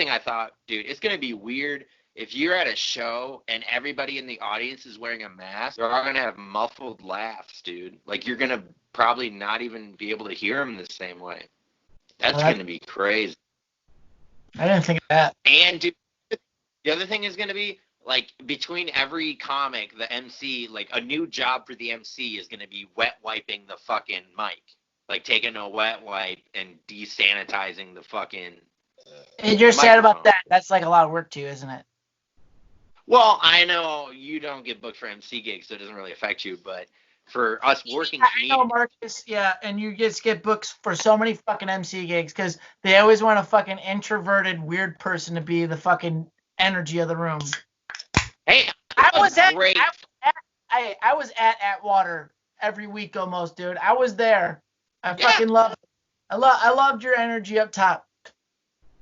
thing I thought, dude, it's going to be weird if you're at a show and everybody in the audience is wearing a mask. They're all going to have muffled laughs, dude. Like, you're going to probably not even be able to hear them the same way. That's going to be crazy. I didn't think of that. And, dude, the other thing is going to be, like, between every comic, the MC, like, a new job for the MC is going to be wet wiping the fucking mic. Like, taking a wet wipe and desanitizing the fucking And you're sad about that. That's like a lot of work too, isn't it? Well, I know you don't get booked for MC gigs, so it doesn't really affect you, but for us working comedians. I know, Marcus, yeah, and you just get booked for so many fucking MC gigs because they always want a fucking introverted, weird person to be the fucking energy of the room. Hey, I was at Atwater every week almost, dude. I was there. I fucking loved it. I loved your energy up top.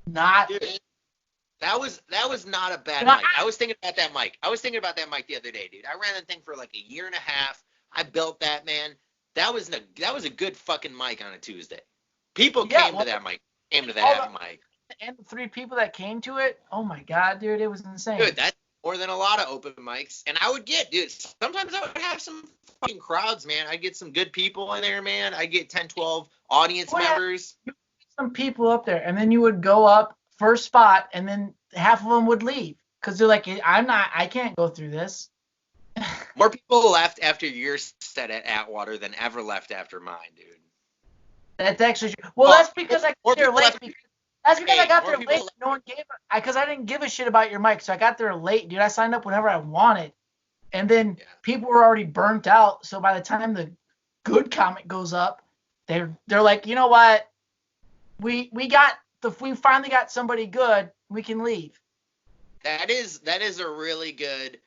Dude, that was not a bad mic. I was thinking about that mic. The other day, dude. I ran that thing for like a year and a half. I built that, man. That was a good fucking mic on a Tuesday. People came to that mic. And the 3 people that came to it, oh my god, dude, it was insane. Dude, that's more than a lot of open mics. And I would get, dude, sometimes I would have some fucking crowds, man. I'd get some good people in there, man. I'd get 10, 12 audience members. Some people up there, and then you would go up first spot, and then half of them would leave because they're like, I can't go through this. More people left after your set at Atwater than ever left after mine, dude. That's actually true. Well, that's because I got there late. That's because I got there late. No one gave it because I didn't give a shit about your mic, so I got there late, dude. I signed up whenever I wanted, and then people were already burnt out. So by the time the good comic goes up, they're like, you know what? We finally got somebody good. We can leave. That is a really good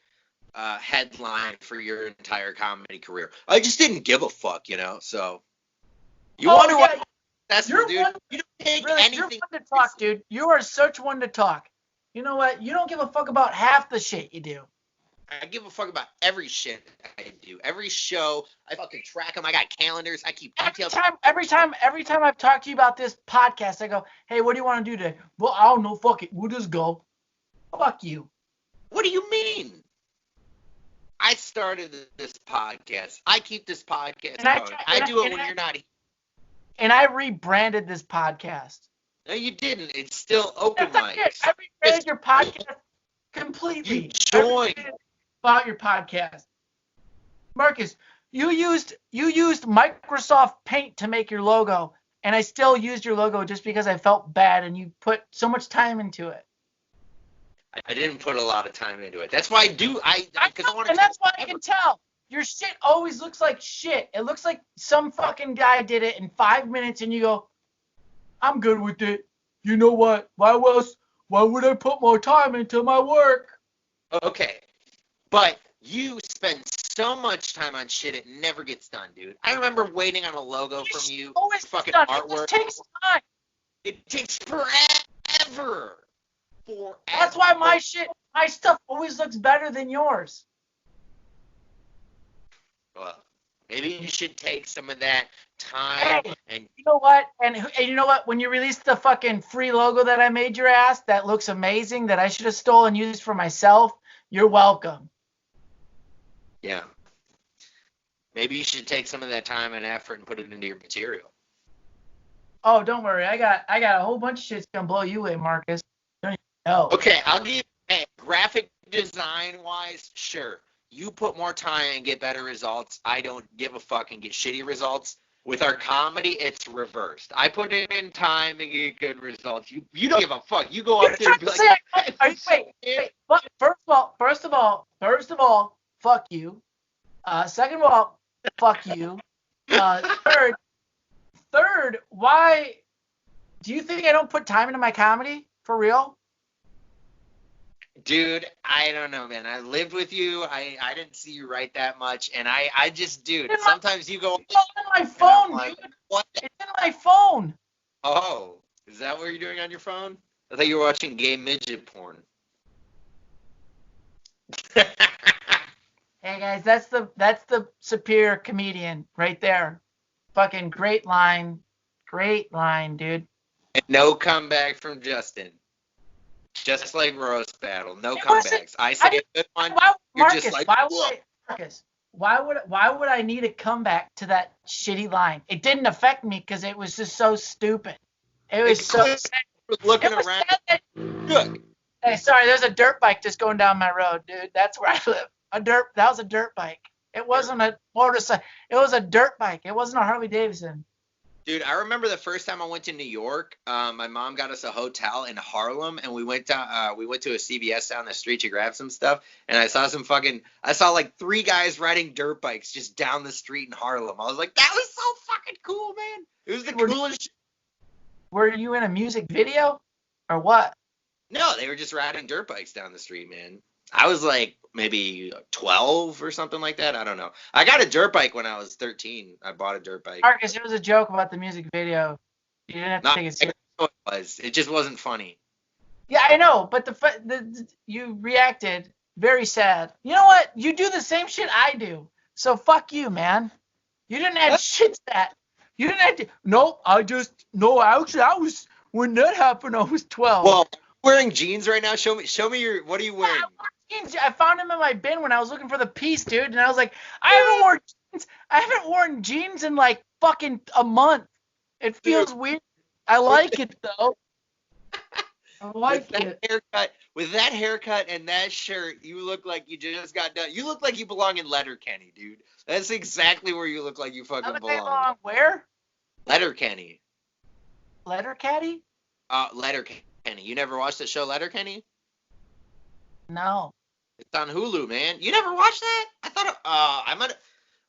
headline for your entire comedy career. I just didn't give a fuck, you know. So you wonder what? That's dude. You don't take anything. You're one to talk, dude. You are such one to talk. You know what? You don't give a fuck about half the shit you do. I give a fuck about every shit I do. Every show, I fucking track them. I got calendars. I keep details. Every time I've talked to you about this podcast, I go, hey, what do you want to do today? Well, I don't know. Fuck it. We'll just go. Fuck you. What do you mean? I started this podcast. I keep this podcast going. I do it when you're not here. And I rebranded this podcast. No, you didn't. It's still open mic. I rebranded your podcast completely. You joined. About your podcast. Marcus, you used Microsoft Paint to make your logo, and I still used your logo just because I felt bad, and you put so much time into it. I didn't put a lot of time into it. That's why I do. And that's why I can tell. Your shit always looks like shit. It looks like some fucking guy did it in 5 minutes, and you go, I'm good with it. You know what? Why would I put more time into my work? Okay. But you spend so much time on shit, it never gets done, dude. I remember waiting on a logo from you. Always fucking done. artwork. It takes time. It takes forever. That's why my stuff always looks better than yours. Well, maybe you should take some of that time and you know what? And you know what? When you release the fucking free logo that I made your ass, that looks amazing, that I should have stolen and used for myself, you're welcome. Yeah. Maybe you should take some of that time and effort and put it into your material. Oh, don't worry. I got a whole bunch of shit's gonna blow you away, Marcus. You don't even know. Okay, I'll give graphic design wise, sure. You put more time and get better results. I don't give a fuck and get shitty results. With our comedy, it's reversed. I put in time and get good results. You don't give a fuck. You go up there and be like, wait. First of all, fuck you. Second of all, fuck you. Third, why do you think I don't put time into my comedy? For real? Dude, I don't know, man. I lived with you. I didn't see you write that much, and I just, dude, sometimes you go. It's on my phone, like, dude. What? It's in my phone. Oh, is that what you're doing on your phone? I thought you were watching gay midget porn. Hey guys, that's the superior comedian right there. Fucking great line, dude. And no comeback from Justin. Just like roast battle, no comebacks. I say a good one. Marcus, why would I need a comeback to that shitty line? It didn't affect me because it was just so stupid. It was so sad. Looking around. Good. Hey, sorry, there's a dirt bike just going down my road, dude. That's where I live. That was a dirt bike. It wasn't a motorcycle. It was a dirt bike. It wasn't a Harley Davidson. Dude, I remember the first time I went to New York. My mom got us a hotel in Harlem, and we went to a CVS down the street to grab some stuff. And I saw like 3 guys riding dirt bikes just down the street in Harlem. I was like, that was so fucking cool, man. It was the coolest. Were you in a music video, or what? No, they were just riding dirt bikes down the street, man. I was like maybe 12 or something like that. I don't know. I got a dirt bike when I was 13. I bought a dirt bike. Marcus, it was a joke about the music video. You didn't have to take it seriously. It just wasn't funny. Yeah, I know, but you reacted very sad. You know what? You do the same shit I do. So fuck you, man. You didn't add shit to that. You didn't have to. No, actually, when that happened, I was 12. Well, wearing jeans right now. Show me your. What are you wearing? I found him in my bin when I was looking for the piece, dude, and I was like, I haven't worn jeans in like fucking a month. It feels weird. I like it though. I like it. With that haircut and that shirt, you look like you just got done. You look like you belong in Letterkenny, dude. That's exactly where you look like you fucking belong. Where? Letterkenny. Letterkenny? Letterkenny. You never watched the show Letterkenny? No. It's on Hulu, man. You never watched that? I thought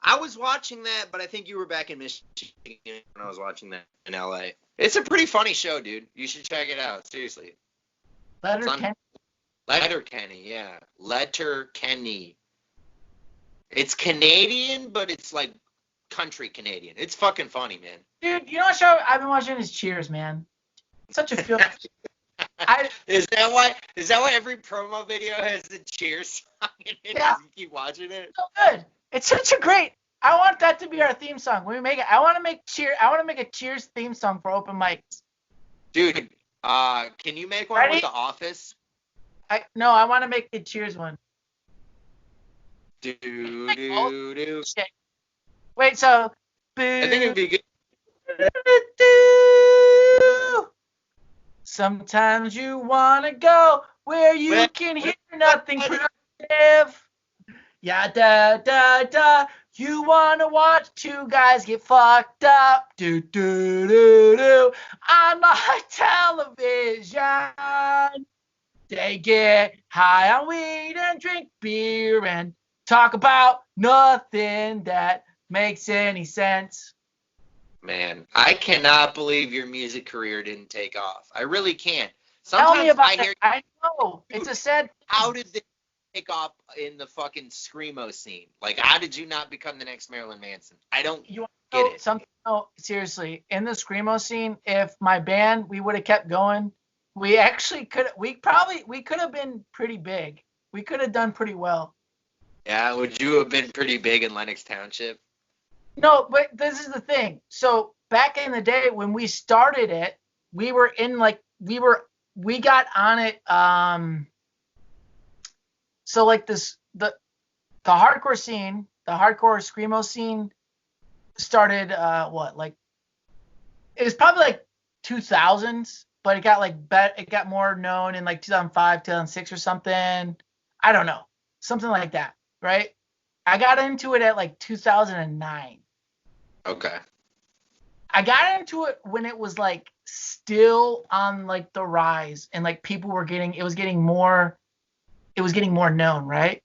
I was watching that, but I think you were back in Michigan when I was watching that in LA. It's a pretty funny show, dude. You should check it out. Seriously. Letterkenny? Letterkenny, yeah. Letterkenny. It's Canadian, but it's like country Canadian. It's fucking funny, man. Dude, you know what show I've been watching is Cheers, man. It's such a feel. Is that why every promo video has the Cheers song in it? Yeah. You keep watching it? So good. It's such a great. I want that to be our theme song. When we make it, I want to make a Cheers theme song for open mics. Dude, can you make one with The Office? No, I want to make the Cheers one. Do. Wait, so. I think it'd be good. Sometimes you wanna go where you can hear nothing productive. Yeah, da da da. You wanna watch 2 guys get fucked up. Do do do do. On my television. They get high on weed and drink beer and talk about nothing that makes any sense. Man, I cannot believe your music career didn't take off. I really can't. Tell me about that. I know. It's a sad. How did this take off in the fucking screamo scene? Like, how did you not become the next Marilyn Manson? I don't get it. Something. No, seriously. In the screamo scene, if my band, we would have kept going. We actually could. We could have been pretty big. We could have done pretty well. Yeah, would you have been pretty big in Lenox Township? No, but this is the thing. So back in the day when we started it, we got on it. So like the hardcore scene, the hardcore screamo scene started it was probably like 2000s, but it got more known in like 2005, 2006 or something. I don't know, something like that, right? I got into it at like 2009. Okay. I got into it when it was like still on like the rise and like people were getting more known, right?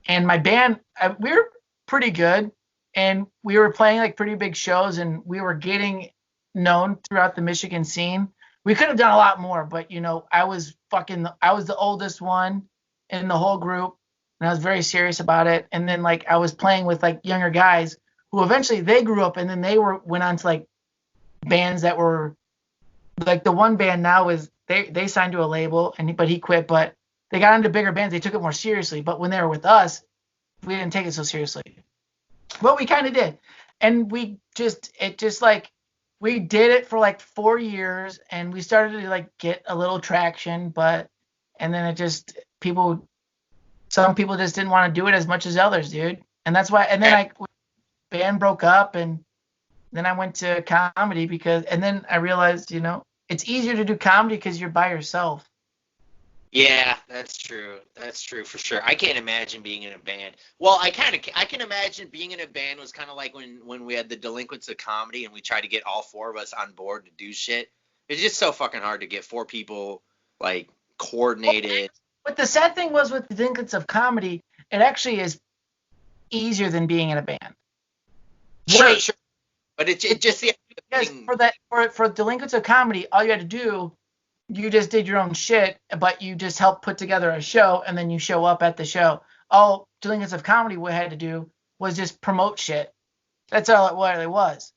And my band, we were pretty good and we were playing like pretty big shows and we were getting known throughout the Michigan scene. We could have done a lot more, but you know, I was the oldest one in the whole group and I was very serious about it. And then like I was playing with like younger guys who eventually they grew up and then they went on to like bands that were like the one band now is they signed to a label but he quit, but they got into bigger bands. They took it more seriously. But when they were with us, we didn't take it so seriously. Well, we kind of did. And we did it for like 4 years and we started to like get a little traction, but and then some people just didn't want to do it as much as others, dude. And that's why. And then band broke up, and then I went to comedy and then I realized, it's easier to do comedy because you're by yourself. Yeah, that's true. That's true for sure. I can't imagine being in a band. Well, I can imagine being in a band was kind of like when we had the Delinquents of Comedy and we tried to get all four of us on board to do shit. It's just so fucking hard to get four people like coordinated. But the sad thing was with the Delinquents of Comedy, it actually is easier than being in a band. Sure. But it just because for Delinquents of Comedy, all you had to do, you just did your own shit, but you just helped put together a show, and then you show up at the show. All Delinquents of Comedy we had to do was just promote shit. That's all it was.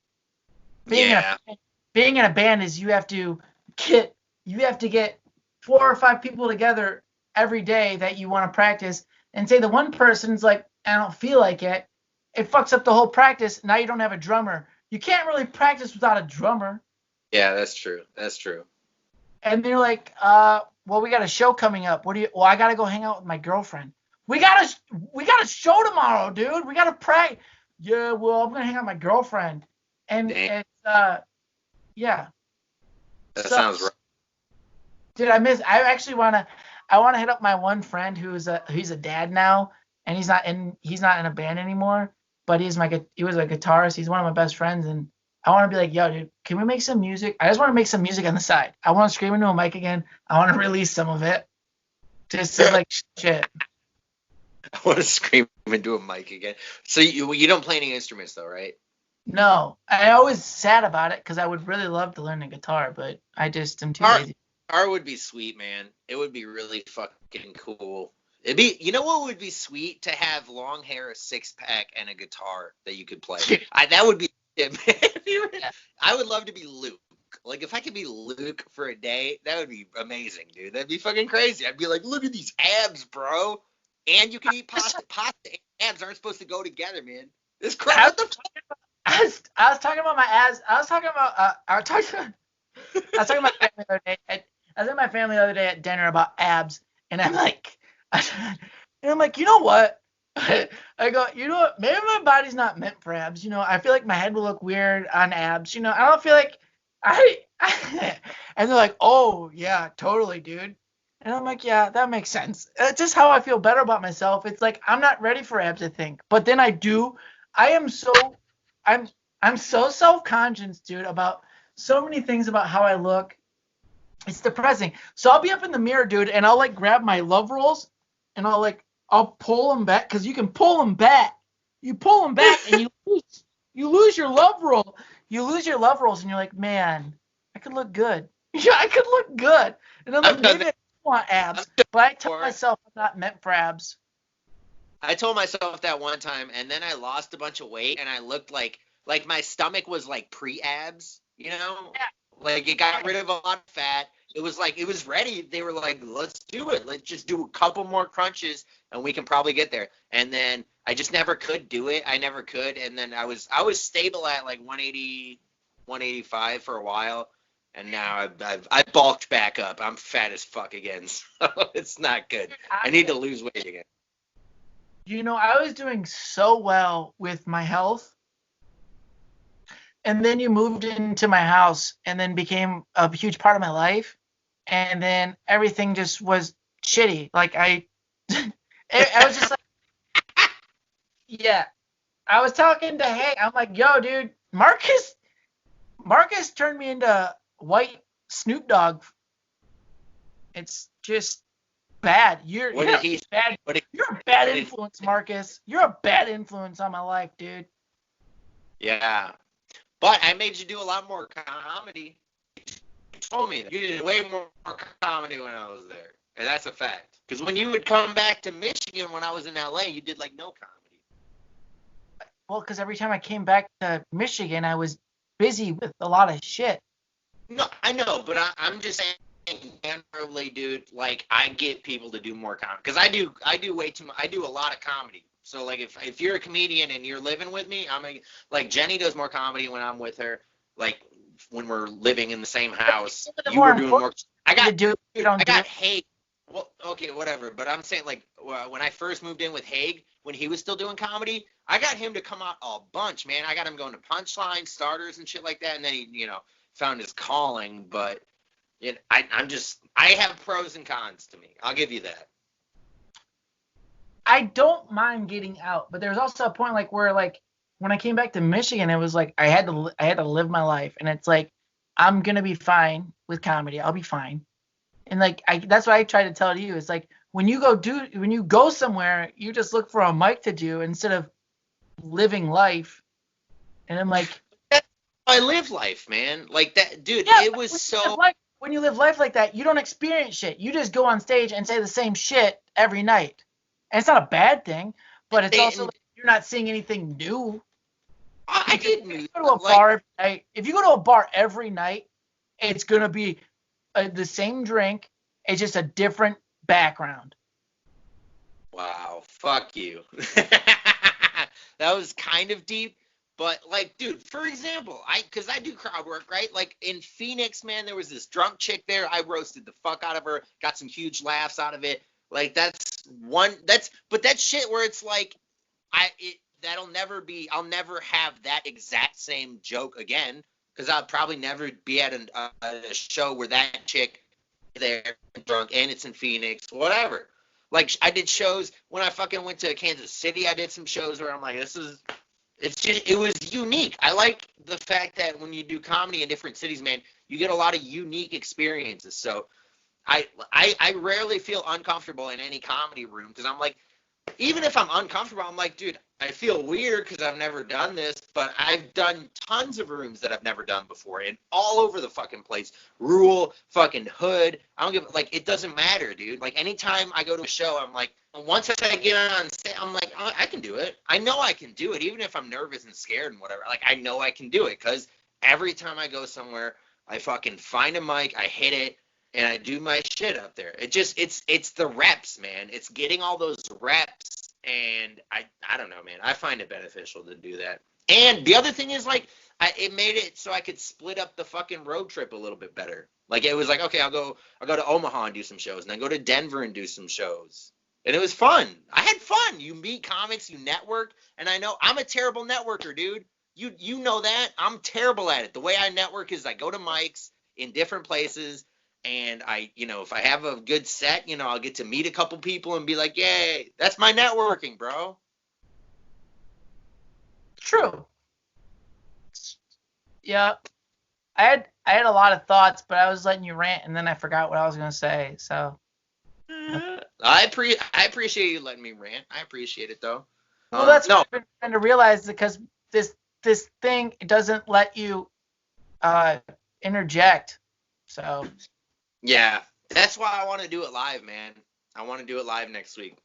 Being in a band is you have to get 4 or 5 people together every day that you want to practice, and say the one person's like, I don't feel like it. It fucks up the whole practice. Now you don't have a drummer. You can't really practice without a drummer. Yeah, that's true. And they're like, well, we got a show coming up. Well, I got to go hang out with my girlfriend. We got a show tomorrow, dude. We got to pray. Yeah, well, I'm going to hang out with my girlfriend. And it's, yeah. That sounds right. Dude, I actually want to hit up my one friend he's a dad now, and he's not in a band anymore, but he was a guitarist. He's one of my best friends, and I want to be like, yo, dude, can we make some music? I just want to make some music on the side. I want to scream into a mic again. I want to release some of it. Just like shit. I want to scream into a mic again. So you don't play any instruments though, right? No. I always sad about it because I would really love to learn the guitar, but I just am too lazy. Guitar would be sweet, man. It would be really fucking cool. You know what would be sweet? To have long hair, a 6-pack, and a guitar that you could play. That would be it, man. I would love to be Luke. Like, if I could be Luke for a day, that would be amazing, dude. That'd be fucking crazy. I'd be like, look at these abs, bro. And you can eat pasta. Pasta and abs aren't supposed to go together, man. This crap. I was talking about my abs. I was talking about my family the other day. I was with my family the other day at dinner about abs, and I'm like, you know what? I go, you know what? Maybe my body's not meant for abs. I feel like my head will look weird on abs. I don't feel like and they're like, oh yeah, totally, dude. And I'm like, yeah, that makes sense. It's just how I feel better about myself. It's like I'm not ready for abs, I think, but then I do. I'm so self-conscious, dude, about so many things about how I look. It's depressing. So I'll be up in the mirror, dude, and I'll like grab my love rolls and I'll pull them back, because you can pull them back. You pull them back and you lose your love roll. You lose your love rolls and you're like, man, I could look good. Yeah, I could look good. And I'm like, maybe I want abs, but I tell myself I'm not meant for abs. I told myself that one time, and then I lost a bunch of weight, and I looked like my stomach was like pre-abs, Yeah. Like it got rid of a lot of fat. It was like, it was ready. They were like, let's do it. Let's just do a couple more crunches and we can probably get there. And then I just never could do it. I never could. And then I was stable at like 180, 185 for a while. And now I've bulked back up. I'm fat as fuck again. So it's not good. I need to lose weight again. I was doing so well with my health. And then you moved into my house and then became a huge part of my life. And then everything just was shitty. Like I was just like, yeah. I was talking to Hank. I'm like, yo, dude, Marcus turned me into white Snoop Dogg. It's just bad. You're a bad influence, Marcus. You're a bad influence on my life, dude. Yeah. But I made you do a lot more comedy. You told me that. You did way more comedy when I was there. And that's a fact. Because when you would come back to Michigan when I was in LA, you did like no comedy. Well, because every time I came back to Michigan, I was busy with a lot of shit. No, I know, but I'm just saying, generally, dude, like, I get people to do more comedy. Because I do way too much. I do a lot of comedy. So, like, if you're a comedian and you're living with me, like, Jenny does more comedy when I'm with her. Like, when we're living in the same house, you were doing more. I got hate. Well, okay, whatever. But I'm saying, like, when I first moved in with Haig, when he was still doing comedy, I got him to come out a bunch, man. I got him going to Punchline, Starters, and shit like that. And then he, found his calling. But I have pros and cons to me. I'll give you that. I don't mind getting out, but there's also a point like where like when I came back to Michigan, it was like I had to live my life, and it's like I'm gonna be fine with comedy. I'll be fine, and like that's what I try to tell you. It's like when you go somewhere, you just look for a mic to do instead of living life. And I'm like, I live life, man. Like that, dude. Yeah, it was so. When you live life like that, you don't experience shit. You just go on stage and say the same shit every night. And it's not a bad thing, but it's also like you're not seeing anything new. I did. If you go to a bar every night, if you go to a bar every night, it's gonna be the same drink. It's just a different background. Wow, fuck you. That was kind of deep, but like, dude, for example, because I do crowd work, right? Like in Phoenix, man, there was this drunk chick there. I roasted the fuck out of her, got some huge laughs out of it. Like but that's shit where it's like, I'll never have that exact same joke again, because I'll probably never be at a show where that chick there drunk and it's in Phoenix, whatever. Like I did shows when I fucking went to Kansas City. I did some shows where I'm like, it was unique. I like the fact that when you do comedy in different cities, man, you get a lot of unique experiences. So I rarely feel uncomfortable in any comedy room, because I'm like, even if I'm uncomfortable, I'm like, dude, I feel weird because I've never done this, but I've done tons of rooms that I've never done before, and all over the fucking place. Rural, fucking hood. I don't give, like, it doesn't matter, dude. Like, anytime I go to a show, I'm like, once I get on stage, I'm like, oh, I can do it. I know I can do it, even if I'm nervous and scared and whatever. Like, I know I can do it, because every time I go somewhere, I fucking find a mic, I hit it, and I do my shit up there. It's the reps, man. It's getting all those reps, and I don't know, man. I find it beneficial to do that. And the other thing is, like, it made it so I could split up the fucking road trip a little bit better. Like, it was like, okay, I'll go to Omaha and do some shows, and then go to Denver and do some shows. And it was fun. I had fun. You meet comics, you network, and I know I'm a terrible networker, dude. You know that. I'm terrible at it. The way I network is I go to mics in different places, and if I have a good set, I'll get to meet a couple people and be like, yay, that's my networking, bro. True. Yeah. I had a lot of thoughts, but I was letting you rant, and then I forgot what I was going to say, so. I appreciate you letting me rant. I appreciate it, though. Well, that's what I've been trying to realize, because this thing doesn't let you interject, so. Yeah, that's why I want to do it live, man. I want to do it live next week.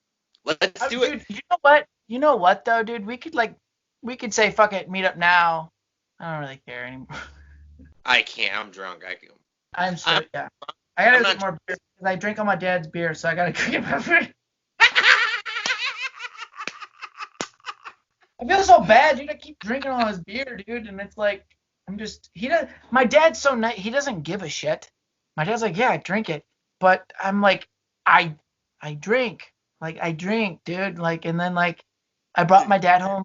Let's do it. You know what? You know what, though, dude? We could say, fuck it, meet up now. I don't really care anymore. I can't. I'm drunk. I'm sorry. Yeah. I gotta drink more beer, because I drink all my dad's beer, so I gotta go get my beer. I feel so bad, dude. I keep drinking all his beer, dude, and it's like my dad's so nice. He doesn't give a shit. My dad's like, yeah, I drink it, but I'm like, I drink, dude, like, and then like, I brought my dad home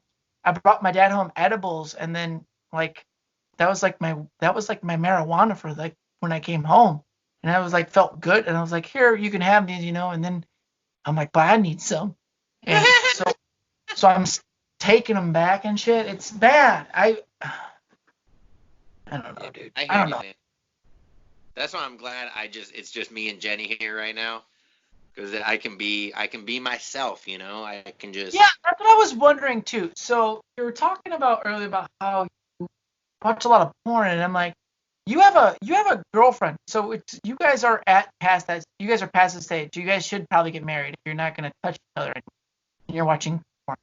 edibles, and then like, that was like my marijuana for like when I came home, and I was like, felt good, and I was like, here, you can have these, and then I'm like, but I need some, and so I'm taking them back and shit. It's bad. I don't know, dude. I don't know. Man. That's why I'm glad it's just me and Jenny here right now, because I can be myself, I can just. Yeah, that's what I was wondering too. So you were talking about earlier about how you watch a lot of porn, and I'm like, you have a girlfriend, so you guys are past the stage. You guys should probably get married if you're not gonna touch each other and you're watching porn.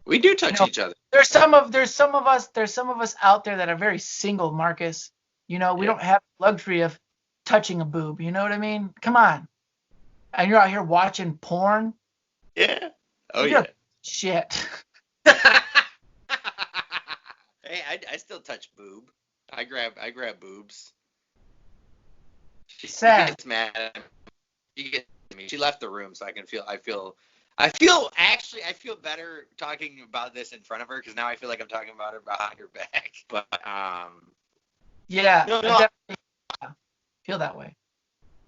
We do touch each other. There's some of us out there that are very single, Marcus. We don't have the luxury of touching a boob. You know what I mean? Come on. And you're out here watching porn? Yeah. Oh, yeah. Shit. Hey, I still touch boob. I grab boobs. She gets mad. She gets me. She left the room, so I feel better talking about this in front of her because now I feel like I'm talking about her behind her back. But yeah, no, I definitely feel that way.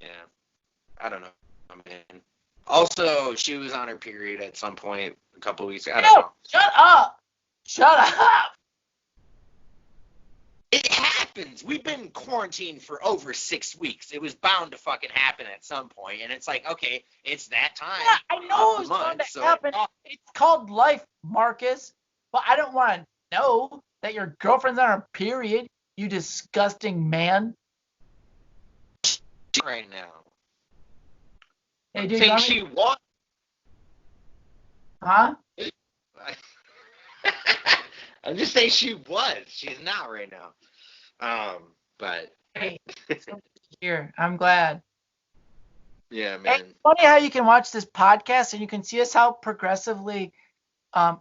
Yeah, I don't know, man. Also, she was on her period at some point a couple of weeks ago. I don't know. Shut up! Shut up! It happens. We've been quarantined for over 6 weeks. It was bound to fucking happen at some point, and it's like, okay, it's that time. Yeah, I know it's bound to happen. It's called life, Marcus. But I don't want to know that your girlfriend's on her period, you disgusting man. Right now. Hey, dude, think she was. Huh? I'm just saying she was. She's not right now. But hey, here, I'm glad. Yeah, man. It's funny how you can watch this podcast and you can see us how progressively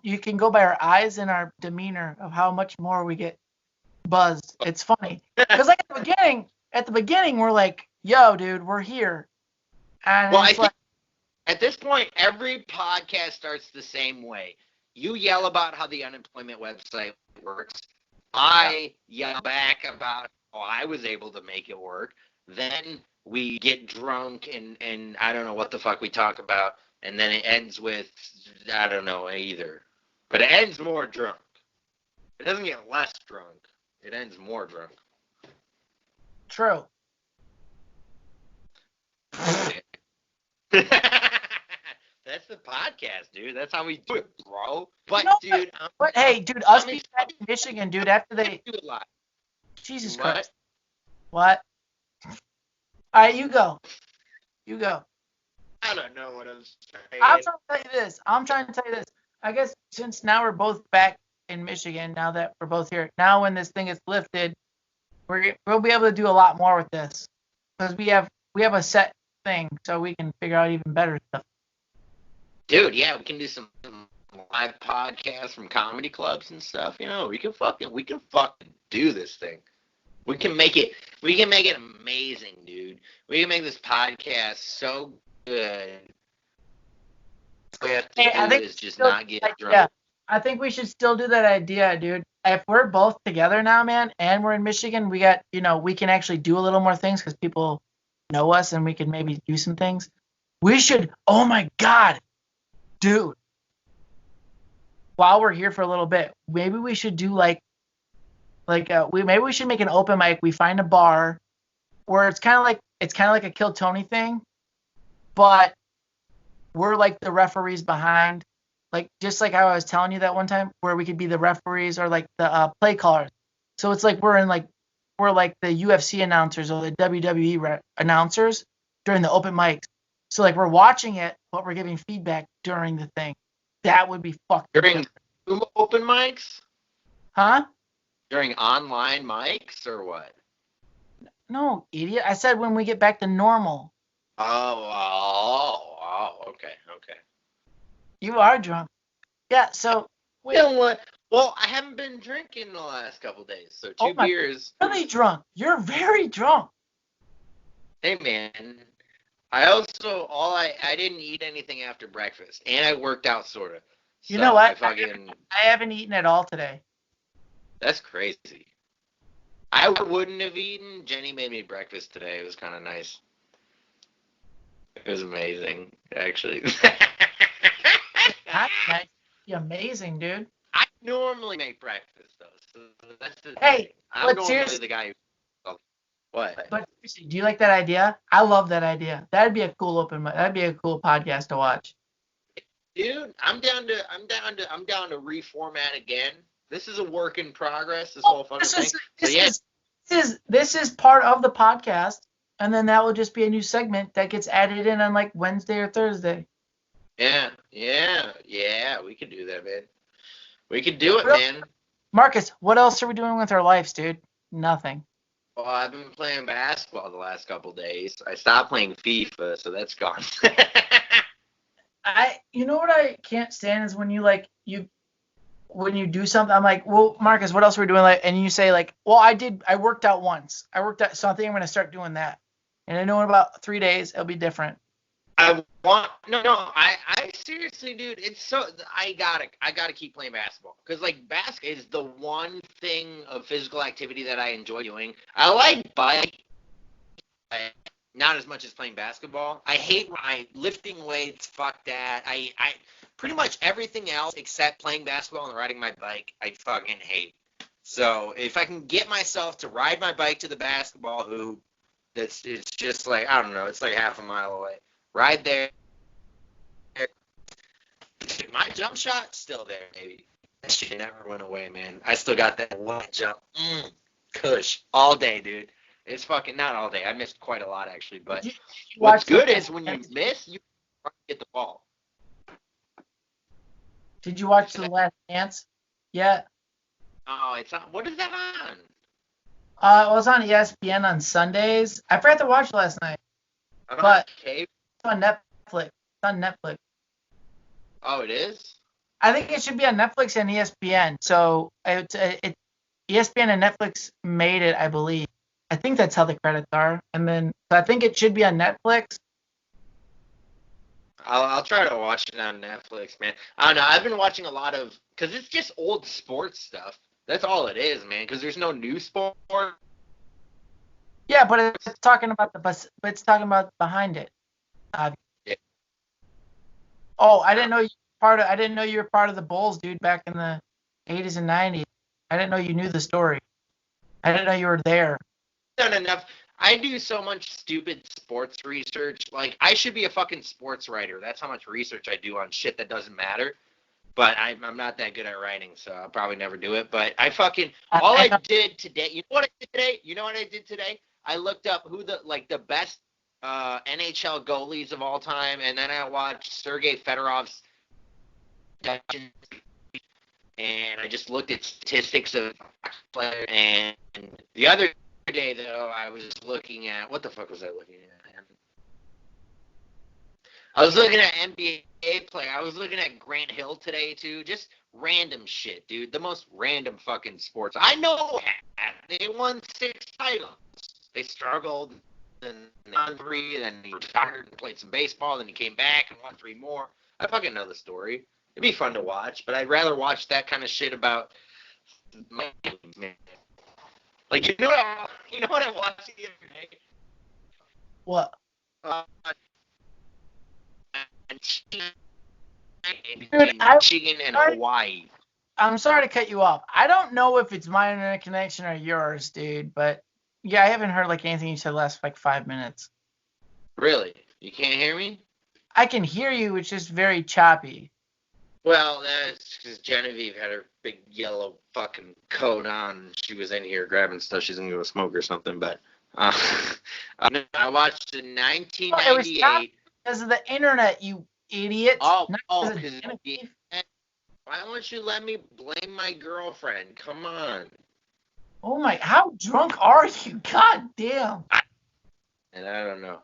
you can go by our eyes and our demeanor of how much more we get buzzed. It's funny. Because like at the beginning we're like, yo, dude, we're here. And well, I think at this point every podcast starts the same way. You yell about how the unemployment website works. I yell back about how I was able to make it work. Then we get drunk and I don't know what the fuck we talk about. And then it ends with, I don't know either. But it ends more drunk. It doesn't get less drunk. It ends more drunk. True. That's the podcast, dude. That's how we do it, bro. But, dude. Hey, dude, us people back in Michigan, dude, after they. Do a lot. Jesus Christ. What? All right, you go. You go. I don't know what I'm saying. I'm trying to tell you this. I guess since now we're both back in Michigan, now that we're both here, now when this thing is lifted, we'll be able to do a lot more with this because we have a set thing, so we can figure out even better stuff. Dude, yeah, we can do some live podcasts from comedy clubs and stuff. You know, we can fucking do this thing. We can make it amazing, dude. We can make this podcast so good. All we have to do is just not get drunk. Yeah, I think we should still do that idea, dude. If we're both together now, man, and we're in Michigan, we can actually do a little more things because people know us and we can maybe do some things. We should, oh my God, dude. While we're here for a little bit, maybe we should do maybe we should make an open mic. We find a bar where it's kind of like a Kill Tony thing, but we're like the referees behind, like just like how I was telling you that one time, where we could be the referees or like the play callers. So it's like we're like the UFC announcers or the WWE announcers during the open mics. So like we're watching it, but we're giving feedback during the thing. That would be fucking during open mics? Huh? During online mics or what? No, idiot. I said when we get back to normal. Oh, okay. You are drunk. Yeah, so. You know what? Well, I haven't been drinking the last couple days, so two beers. Really drunk. You're very drunk. Hey, man. I didn't eat anything after breakfast, and I worked out sort of. You know what? I haven't eaten at all today. That's crazy. I wouldn't have eaten. Jenny made me breakfast today. It was kind of nice. It was amazing, actually. That's nice. You're amazing, dude. I normally make breakfast, though. So that's the thing. I'm normally the guy who... What? But seriously, do you like that idea? I love that idea. That'd be a cool that'd be a cool podcast to watch. Dude, I'm down to reformat again. This is a work in progress. This whole fucking thing. This is part of the podcast, and then that will just be a new segment that gets added in on like Wednesday or Thursday. Yeah. We could do that, man. We could do it, man. Marcus, what else are we doing with our lives, dude? Nothing. Well, I've been playing basketball the last couple days. I stopped playing FIFA, so that's gone. You know what I can't stand is when when you do something, I'm like, well, Marcus, what else are we doing? And you say like, well, I worked out once. So I think I'm going to start doing that. And I know in about 3 days, it'll be different. I seriously, dude, I gotta keep playing basketball because like basketball is the one thing of physical activity that I enjoy doing. I like bike, not as much as playing basketball. I hate lifting weights. Fuck that. I pretty much everything else except playing basketball and riding my bike, I fucking hate. So if I can get myself to ride my bike to the basketball hoop, it's just like, I don't know, it's like half a mile away. Ride there. My jump shot's still there, maybe. That shit never went away, man. I still got that one jump. Kush. All day, dude. It's fucking not all day. I missed quite a lot, actually. But what's good is when you miss, you get the ball. Did you watch The Last Dance yet? Oh, it's on. What is that on? It was on ESPN on Sundays. I forgot to watch it last night. But it's on Netflix. It's on Netflix. Oh, it is? I think it should be on Netflix and ESPN. So ESPN and Netflix made it, I believe. I think that's how the credits are. And then so I think it should be on Netflix. I'll try to watch it on Netflix, man. I don't know. I've been watching a lot of, because it's just old sports stuff. That's all it is, man. Because there's no new sport. Yeah, but it's talking about behind it. Yeah. Oh, I didn't know you were part of the Bulls, dude, back in the 80s and 90s. I didn't know you knew the story. I didn't know you were there. Done enough. I do so much stupid sports research. Like, I should be a fucking sports writer. That's how much research I do on shit that doesn't matter. But I'm not that good at writing, so I'll probably never do it. But I did today. You know what I did today? I looked up who the best NHL goalies of all time, and then I watched Sergei Fedorov's and I just looked at statistics of players. And the other day, though, I was looking at, what the fuck was I looking at, man? I was looking at NBA player. I was looking at Grant Hill today, too. Just random shit, dude. The most random fucking sports. I know they won 6 titles. They struggled, and won 3, then he retired and played some baseball, then he came back and won 3 more. I fucking know the story. It'd be fun to watch, but I'd rather watch that kind of shit about my man. Like, you know what I watched the other day? What? Michigan and Hawaii. I'm sorry to cut you off. I don't know if it's my internet connection or yours, dude, but yeah, I haven't heard like anything you said the last like 5 minutes. Really? You can't hear me? I can hear you. It's just very choppy. Well, that's because Genevieve had her big yellow fucking coat on. She was in here grabbing stuff. She's going to go smoke or something. But I watched in 1998. Because of the internet, you idiot. Oh, because why don't you let me blame my girlfriend? Come on. Oh my! How drunk are you? God damn. And I don't know.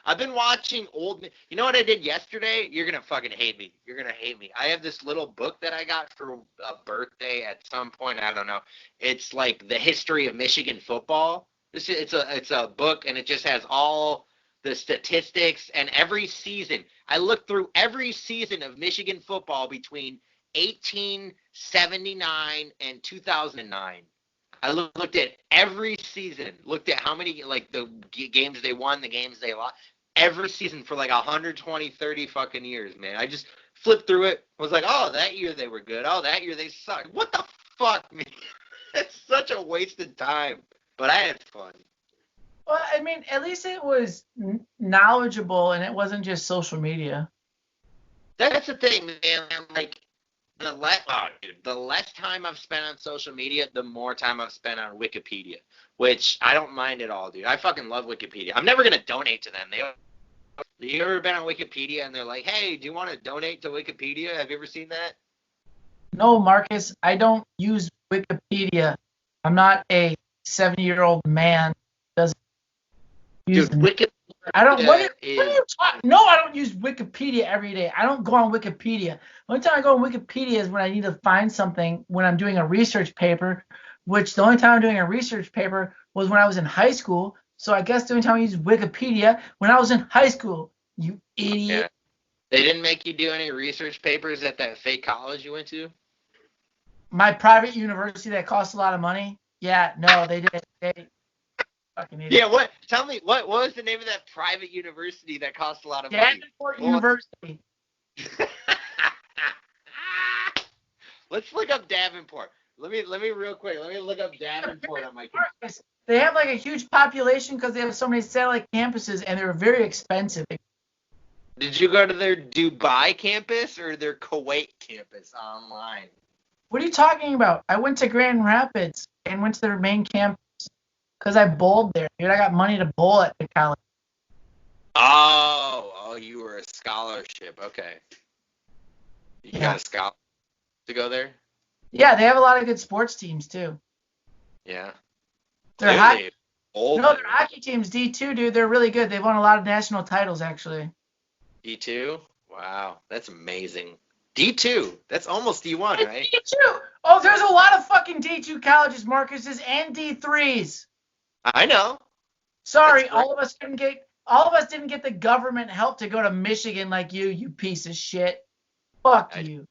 I've been watching old. You know what I did yesterday? You're gonna fucking hate me. You're gonna hate me. I have this little book that I got for a birthday at some point. I don't know. It's like the history of Michigan football. It's a book, and it just has all the statistics and every season. I looked through every season of Michigan football between 1879 and 2009. I looked at every season, looked at how many, like, the games they won, the games they lost, every season for like 120, 30 fucking years, man. I just flipped through it. I was like, oh, that year they were good. Oh, that year they sucked. What the fuck, man? It's such a wasted time. But I had fun. Well, I mean, at least it was knowledgeable and it wasn't just social media. That's the thing, man. Like, the less time I've spent on social media, the more time I've spent on Wikipedia, which I don't mind at all, dude. I fucking love Wikipedia. I'm never going to donate to them. You ever been on Wikipedia and they're like, hey, do you want to donate to Wikipedia? Have you ever seen that? No, Marcus, I don't use Wikipedia. I'm not a 70-year-old man who doesn't use Wikipedia. I don't. What are you talking? No, I don't use Wikipedia every day. I don't go on Wikipedia. The only time I go on Wikipedia is when I need to find something when I'm doing a research paper, which the only time I'm doing a research paper was when I was in high school. So I guess the only time I used Wikipedia when I was in high school. You idiot. Yeah. They didn't make you do any research papers at that fake college you went to? My private university that costs a lot of money. Yeah, no, they did. They fucking idiot. Yeah, what? Tell me, what was the name of that private university that cost a lot of money? Davenport University. Let's look up Davenport. Let me real quick. Let me look up Davenport on my computer. They have like a huge population because they have so many satellite campuses, and they're very expensive. Did you go to their Dubai campus or their Kuwait campus online? What are you talking about? I went to Grand Rapids and went to their main campus because I bowled there. Dude, I got money to bowl at the college. Oh, you were a scholarship. Okay. You got a scholarship to go there? Yeah, they have a lot of good sports teams too. Yeah. Their hockey team's D2, dude. They're really good. They've won a lot of national titles, actually. D2? Wow, that's amazing. D2? That's almost D1, right? D2! Oh, there's a lot of fucking D2 colleges, Marcus's, and D3s. I know. Sorry, all of us didn't get the government help to go to Michigan like you piece of shit. Fuck you.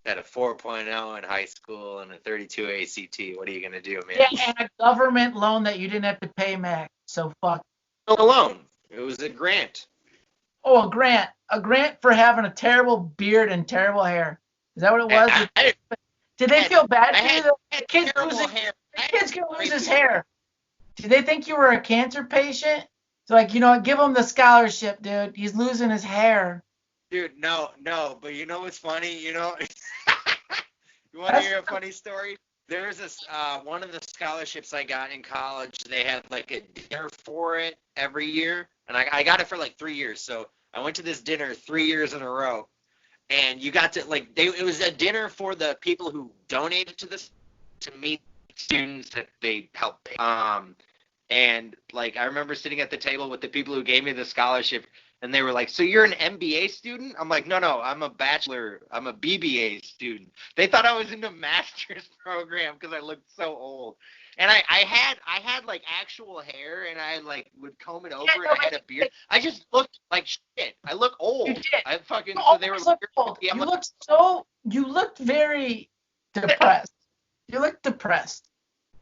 Had a 4.0 in high school and a 32 ACT. What are you gonna do, man? Yeah, and a government loan that you didn't have to pay, Mac. So fuck. No loan. It was a grant. Oh, a grant. A grant for having a terrible beard and terrible hair. Is that what it was? Did they feel bad for you? The kid's gonna lose his hair. Did they think you were a cancer patient? So like, give him the scholarship, dude. He's losing his hair. Dude, no. But you know what's funny? You want to hear a funny story? There's this one of the scholarships I got in college. They had like a dinner for it every year, and I got it for like 3 years. So I went to this dinner 3 years in a row, and you got to it was a dinner for the people who donated to this to meet students that they helped pay. And like I remember sitting at the table with the people who gave me the scholarship, and they were like, "So you're an MBA student?" I'm like, "No, I'm a bachelor. I'm a BBA student." They thought I was in a master's program because I looked so old. And I had like actual hair, and I like would comb it over. And I had a beard. I just looked like shit. I look old. You did. I fucking. So they were like, old. You looked very depressed. You looked depressed.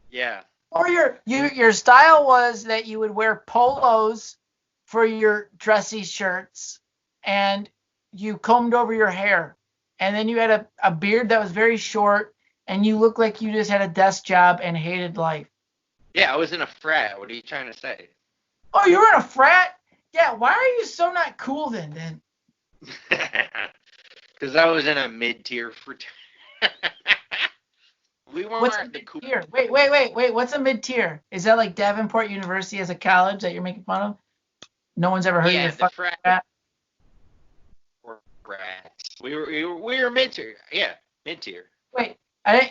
Yeah. Or your style was that you would wear polos for your dressy shirts, and you combed over your hair, and then you had a beard that was very short, and you looked like you just had a desk job and hated life. Yeah, I was in a frat. What are you trying to say? Oh, you were in a frat? Yeah, why are you so not cool then? Because I was in a mid-tier fraternity. We weren't What's a mid-tier? Wait. What's a mid-tier? Is that like Davenport University as a college that you're making fun of? No one's ever heard of your fucking frat? We were mid-tier. Yeah, mid-tier. Wait,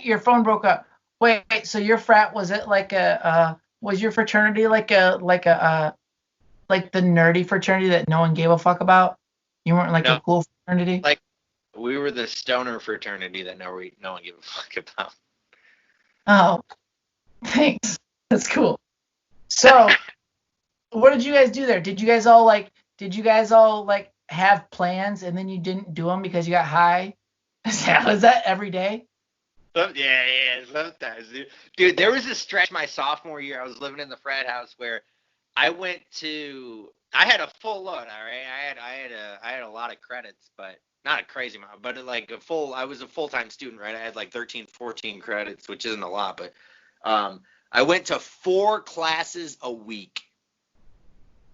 your phone broke up. Wait, so your frat, was it like was your fraternity like the nerdy fraternity that no one gave a fuck about? You weren't like a cool fraternity? Like, we were the stoner fraternity that no one gave a fuck about. Oh, thanks. That's cool. So, what did you guys do there? Did you guys all have plans and then you didn't do them because you got high? Was that every day? Yeah, sometimes, dude. There was a stretch my sophomore year. I was living in the frat house where I had a full load. All right, I had a lot of credits, but not a crazy amount, but like I was a full-time student, right? I had like 13, 14 credits, which isn't a lot, but I went to 4 classes a week,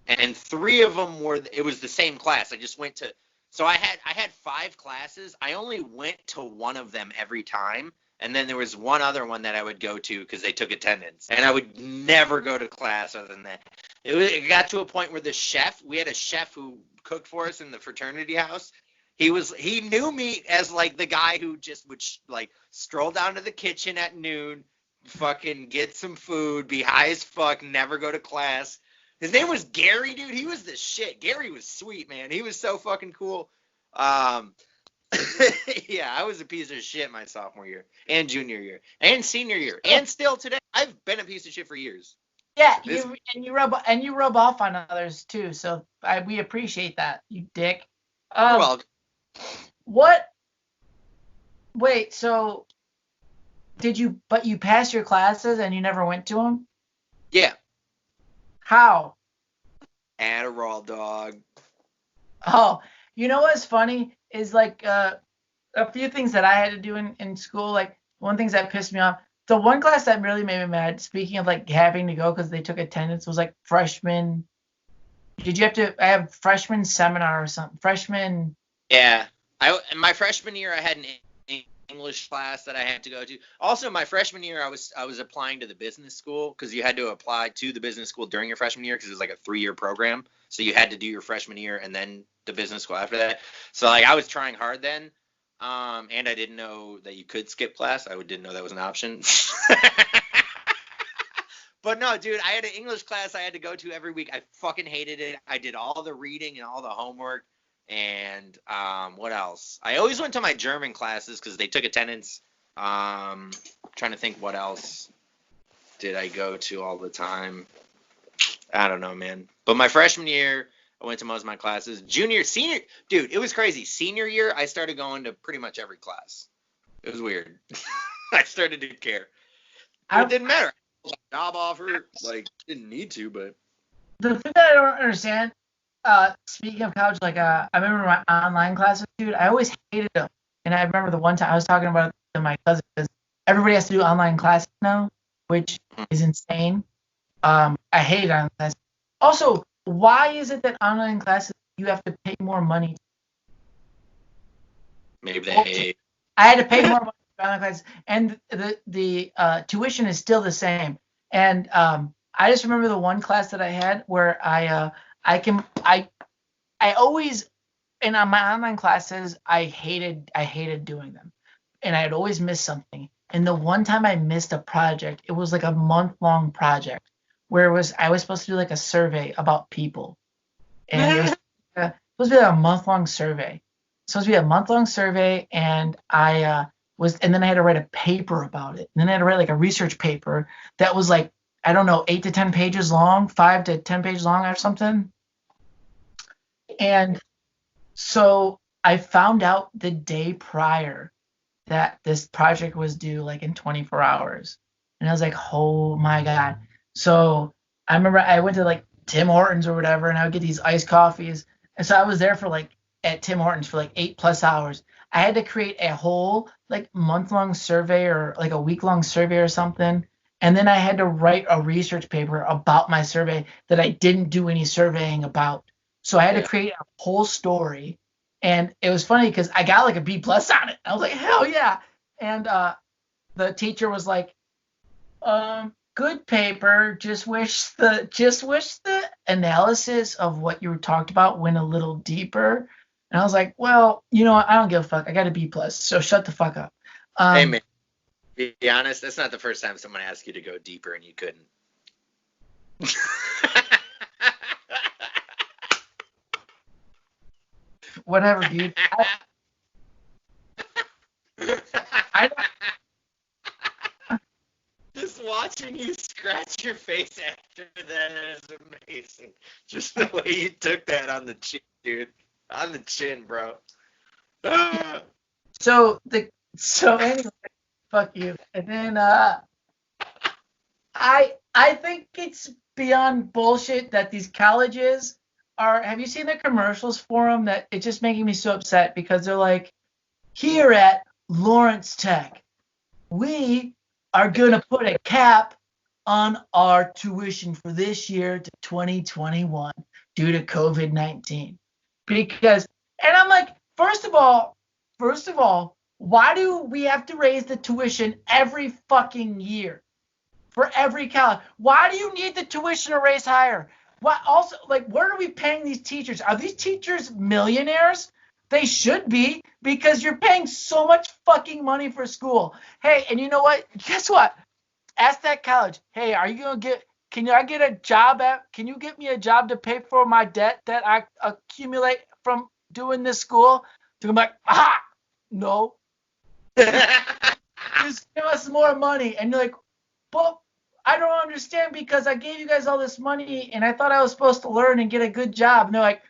and 3 of them it was the same class. I just went to, so I had 5 classes. I only went to one of them every time, and then there was one other one that I would go to because they took attendance, and I would never go to class other than that. It got to a point where we had a chef who cooked for us in the fraternity house. He knew me as like the guy who just would like stroll down to the kitchen at noon, fucking get some food, be high as fuck, never go to class. His name was Gary, dude. He was the shit. Gary was sweet, man. He was so fucking cool. Yeah, I was a piece of shit my sophomore year and junior year and senior year and still today. I've been a piece of shit for years. Yeah, you rub off on others too. So we appreciate that, you dick. Well, what? Wait, so but you passed your classes and you never went to them? Yeah. How? Adderall, dog. Oh, you know what's funny is like a few things that I had to do in school. Like one things that pissed me off. The one class that really made me mad. Speaking of like having to go because they took attendance was like freshman. Did you have to have freshman seminar or something? Freshman. Yeah. In my freshman year, I had an English class that I had to go to. Also, my freshman year, I was applying to the business school because you had to apply to the business school during your freshman year because it was like a 3-year program. So you had to do your freshman year and then the business school after that. So like I was trying hard then, and I didn't know that you could skip class. I didn't know that was an option. But no, dude, I had an English class I had to go to every week. I fucking hated it. I did all the reading and all the homework. And what else? I always went to my German classes because they took attendance. Trying to think what else did I go to all the time. I don't know, man. But my freshman year, I went to most of my classes. Junior, senior, dude, it was crazy. Senior year, I started going to pretty much every class. It was weird. I started to care. It didn't matter. Job offer, like, didn't need to, but. The thing that I don't understand, speaking of college, like I remember my online classes, dude. I always hated them, and I remember the one time I was talking about it to my cousin because everybody has to do online classes now, which is insane. I hate online classes. Also, why is it that online classes you have to pay more money? Maybe they hate. I had to pay more money for online classes, and the tuition is still the same. And I just remember the one class that I had where I always, and on my online classes, I hated doing them, and I'd always miss something. And the one time I missed a project, it was like a month-long project where I was supposed to do like a survey about people, and it was supposed to be like a month-long survey. Supposed to be a month-long survey, and and then I had to write a paper about it, and then I had to write like a research paper that was like, I don't know, 8 to 10 pages long, 5 to 10 pages long or something. And so I found out the day prior that this project was due like in 24 hours. And I was like, oh my God. So I remember I went to like Tim Hortons or whatever, and I would get these iced coffees. And so I was there for like at Tim Hortons for like 8+ hours. I had to create a whole like month-long survey or like a week-long survey or something. And then I had to write a research paper about my survey that I didn't do any surveying about. So I had to create a whole story. And it was funny because I got like a B+ on it. I was like, hell yeah. And the teacher was like, good paper. Just wish the analysis of what you talked about went a little deeper. And I was like, well, you know what? I don't give a fuck. I got a B+, so shut the fuck up. Hey, man, be honest, that's not the first time someone asked you to go deeper and you couldn't. Whatever, dude. I Just watching you scratch your face after that is amazing. Just the way you took that on the chin, dude. On the chin, bro. So anyway, fuck you. And then I think it's beyond bullshit that these colleges are. Have you seen the commercials for them? That it's just making me so upset because they're like, here at Lawrence Tech, we are gonna put a cap on our tuition for this year to 2021 due to COVID-19. Because, and I'm like, first of all, why do we have to raise the tuition every fucking year for every college? Why do you need the tuition to raise higher? Why also, like, where are we paying these teachers? Are these teachers millionaires? They should be, because you're paying so much fucking money for school. Hey, and you know what? Guess what? Ask that college. Hey, are you gonna can I get a job can you get me a job to pay for my debt that I accumulate from doing this school? To be like, no. Just give us more money. And you're like, well, I don't understand because I gave you guys all this money and I thought I was supposed to learn and get a good job. And they're like,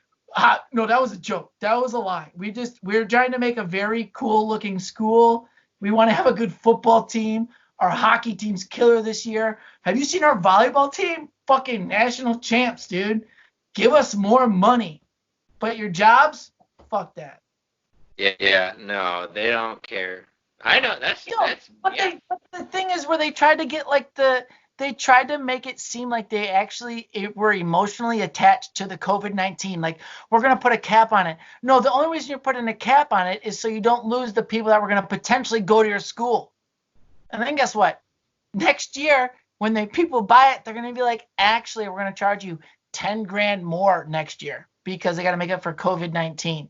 no, that was a joke. That was a lie. We're trying to make a very cool looking school. We want to have a good football team. Our hockey team's killer this year. Have you seen our volleyball team? Fucking national champs, dude. Give us more money. But your jobs? Fuck that. Yeah, no, they don't care. I know but the thing is where they tried to get like they tried to make it seem like they actually were emotionally attached to the COVID-19. Like, we're going to put a cap on it. No, the only reason you're putting a cap on it is so you don't lose the people that were going to potentially go to your school. And then guess what? Next year, when the people buy it, they're going to be like, actually, we're going to charge you 10 grand more next year because they got to make up for COVID-19.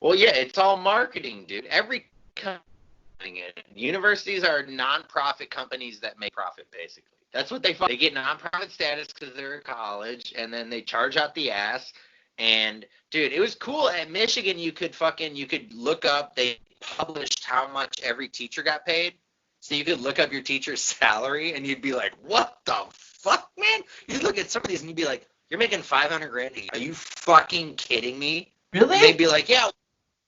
Well, yeah, it's all marketing, dude. Every company. Universities are non-profit companies that make profit, basically. That's what they get non-profit status because they're a college, and then they charge out the ass. And dude, it was cool at Michigan. You could look up. They published how much every teacher got paid, so you could look up your teacher's salary, and you'd be like, "What the fuck, man?" You'd look at some of these, and you'd be like, "You're making 500 grand a year. Are you fucking kidding me?" Really? And they'd be like, "Yeah."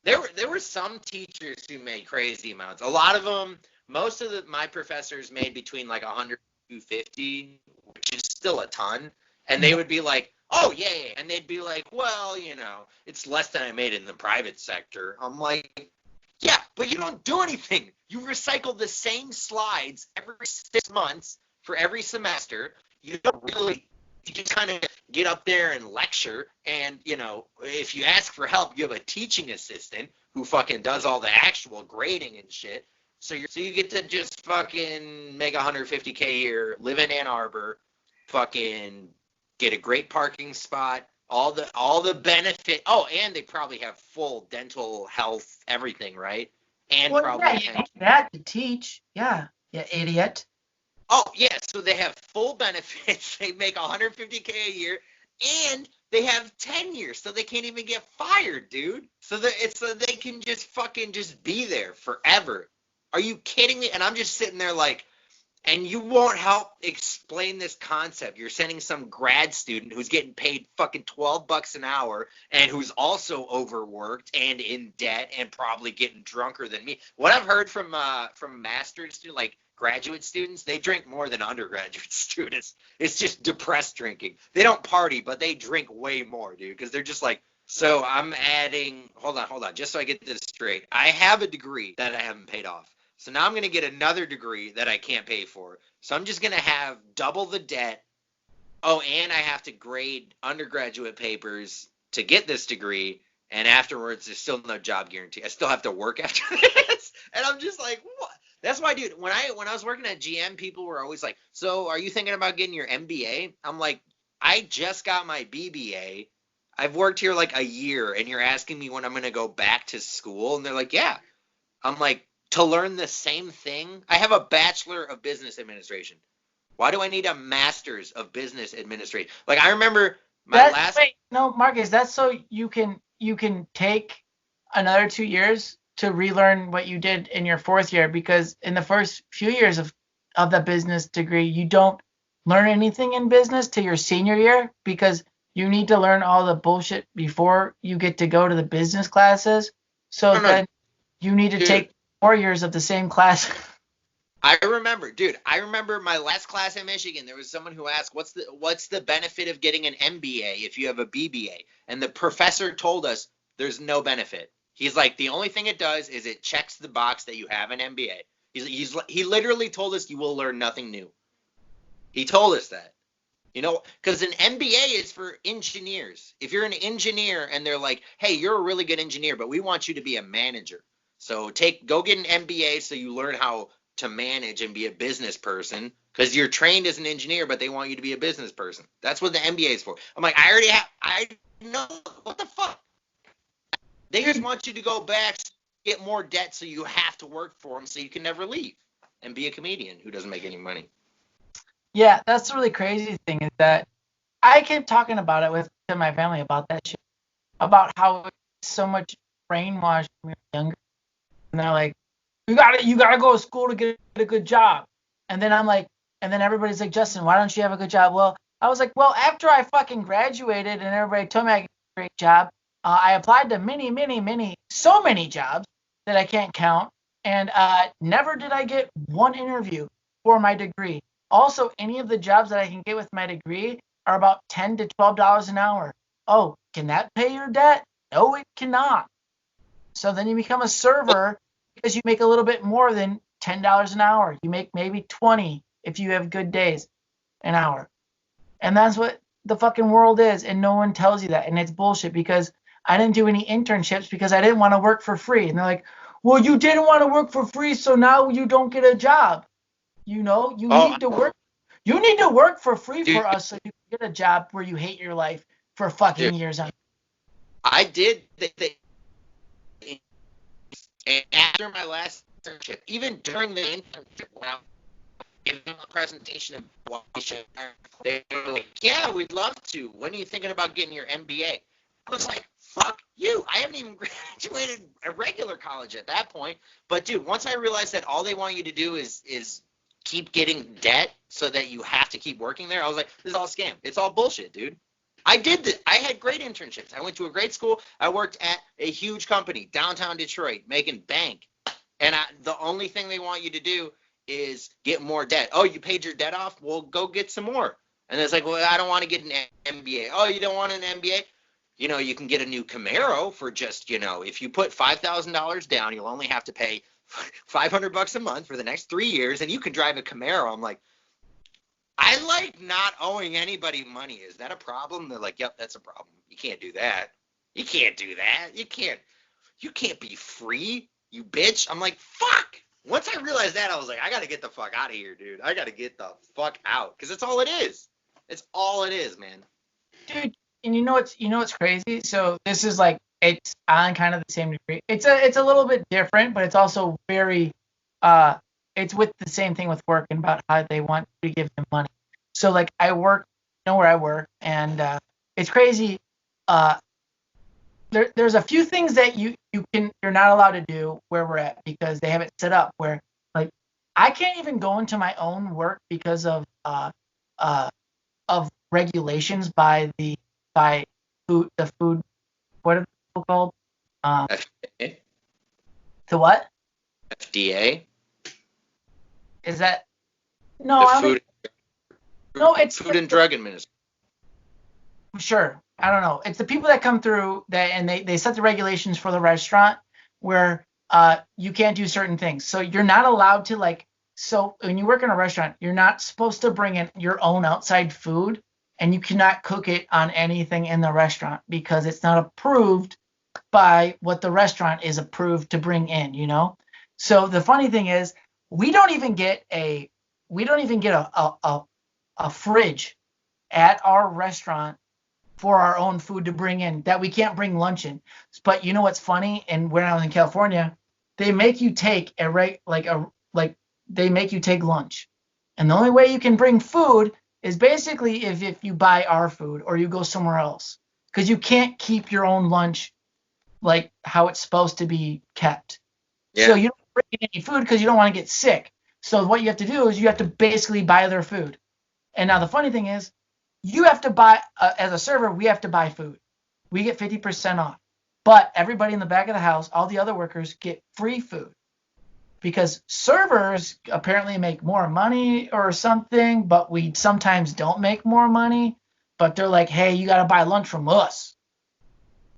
There were some teachers who made crazy amounts. A lot of them, most of my professors made between like 100 to 250, which is still a ton. And they would be like, "Oh yeah," and they'd be like, "Well, it's less than I made in the private sector." I'm like, "Yeah, but you don't do anything. You recycle the same slides every 6 months for every semester. You don't really." You just kind of get up there and lecture, and if you ask for help, you have a teaching assistant who fucking does all the actual grading and shit. So you get to just fucking make $150K a year, live in Ann Arbor, fucking get a great parking spot, all the benefit. Oh, and they probably have full dental health, everything, right? And probably you need that to teach. Yeah, you idiot. Oh, yeah, so they have full benefits. They make $150K a year, and they have tenure, so they can't even get fired, dude. So they can just fucking just be there forever. Are you kidding me? And I'm just sitting there like, and you won't help explain this concept. You're sending some grad student who's getting paid fucking $12 an hour and who's also overworked and in debt and probably getting drunker than me. What I've heard from master's students, like graduate students, they drink more than undergraduate students. It's just depressed drinking. They don't party, but they drink way more, dude, because they're just like, so I'm adding, hold on, just so I get this straight. I have a degree that I haven't paid off. So now I'm going to get another degree that I can't pay for. So I'm just going to have double the debt. Oh, and I have to grade undergraduate papers to get this degree. And afterwards, there's still no job guarantee. I still have to work after this. And I'm just like, what? That's why, dude, when I was working at GM, people were always like, so are you thinking about getting your MBA? I'm like, I just got my BBA. I've worked here like a year, and you're asking me when I'm going to go back to school? And they're like, yeah. I'm like, to learn the same thing? I have a Bachelor of Business Administration. Why do I need a Master's of Business Administration? Like, I remember Marcus, that's so you can take another 2 years to relearn what you did in your fourth year, because in the first few years of the business degree, you don't learn anything in business till your senior year, because you need to learn all the bullshit before you get to go to the business classes. So then you need to take 4 years of the same class. I remember my last class in Michigan. There was someone who asked, what's the benefit of getting an MBA if you have a BBA? And the professor told us there's no benefit. He's like, the only thing it does is it checks the box that you have an MBA. He literally told us you will learn nothing new. He told us that. Because an MBA is for engineers. If you're an engineer and they're like, hey, you're a really good engineer, but we want you to be a manager. So go get an MBA so you learn how to manage and be a business person, because you're trained as an engineer, but they want you to be a business person. That's what the MBA is for. I'm like, I know, what the fuck? They just want you to go back, get more debt, so you have to work for them so you can never leave and be a comedian who doesn't make any money. Yeah, that's the really crazy thing, is that I kept talking about it to my family about that shit, about how it's so much brainwashed when we were younger. And they're like, you gotta go to school to get a good job. And then I'm like, And then everybody's like, Justin, why don't you have a good job? Well, I was like, well, after I fucking graduated and everybody told me I got a great job, I applied to so many jobs that I can't count. And never did I get one interview for my degree. Also, any of the jobs that I can get with my degree are about $10 to $12 an hour. Oh, can that pay your debt? No, it cannot. So then you become a server because you make a little bit more than $10 an hour. You make maybe 20 if you have good days an hour. And that's what the fucking world is. And no one tells you that. And it's bullshit because I didn't do any internships because I didn't want to work for free. And they're like, well, you didn't want to work for free, so now you don't get a job. You know, you need to work. You need to work for free for us so you can get a job where you hate your life for fucking years on. I did and after my last internship, even during the internship, when I was giving a presentation of what we should, they were like, yeah, we'd love to. When are you thinking about getting your MBA? I was like, fuck you. I haven't even graduated a regular college at that point. But, dude, once I realized that all they want you to do is keep getting debt so that you have to keep working there, I was like, this is all a scam. It's all bullshit, dude. I did this. I had great internships. I went to a great school. I worked at a huge company, downtown Detroit, making bank. And the only thing they want you to do is get more debt. Oh, you paid your debt off? Well, go get some more. And it's like, well, I don't want to get an MBA. Oh, you don't want an MBA? You know, you can get a new Camaro for just, you know, if you put $5,000 down, you'll only have to pay $500 a month for the next 3 years, and you can drive a Camaro. I'm like, I like not owing anybody money. Is that a problem? They're like, yep, that's a problem. You can't do that. You can't do that. You can't be free, you bitch. I'm like, fuck. Once I realized that, I was like, I got to get the fuck out of here, dude. I got to get the fuck out because it's all it is. It's all it is, man. Dude, and you know what's crazy? So this is like, it's on kind of the same degree. It's a little bit different, but it's also very it's with the same thing with work and about how they want to give them money. So like I work, you know where I work, and it's crazy. There's a few things that you're not allowed to do where we're at because they have it set up where like I can't even go into my own work because of regulations by the food what are they called? FDA? The what? FDA? Is that no? It's Food and Drug Administration. Sure, I don't know. It's the people that come through that and they set the regulations for the restaurant where you can't do certain things. So you're not allowed to like. So when you work in a restaurant, you're not supposed to bring in your own outside food, and you cannot cook it on anything in the restaurant because it's not approved by what the restaurant is approved to bring in. You know. So the funny thing is, we don't even get a fridge at our restaurant for our own food to bring in that we can't bring lunch in. But you know what's funny? And when I was in California, they make you take they make you take lunch. And the only way you can bring food is basically if you buy our food or you go somewhere else. Because you can't keep your own lunch like how it's supposed to be kept. Yeah. So you don't bring in any food because you don't want to get sick. So what you have to do is you have to basically buy their food. And now the funny thing is, you have to buy, as a server, we have to buy food. We get 50% off. But everybody in the back of the house, all the other workers get free food. Because servers apparently make more money or something, but we sometimes don't make more money. But they're like, hey, you got to buy lunch from us.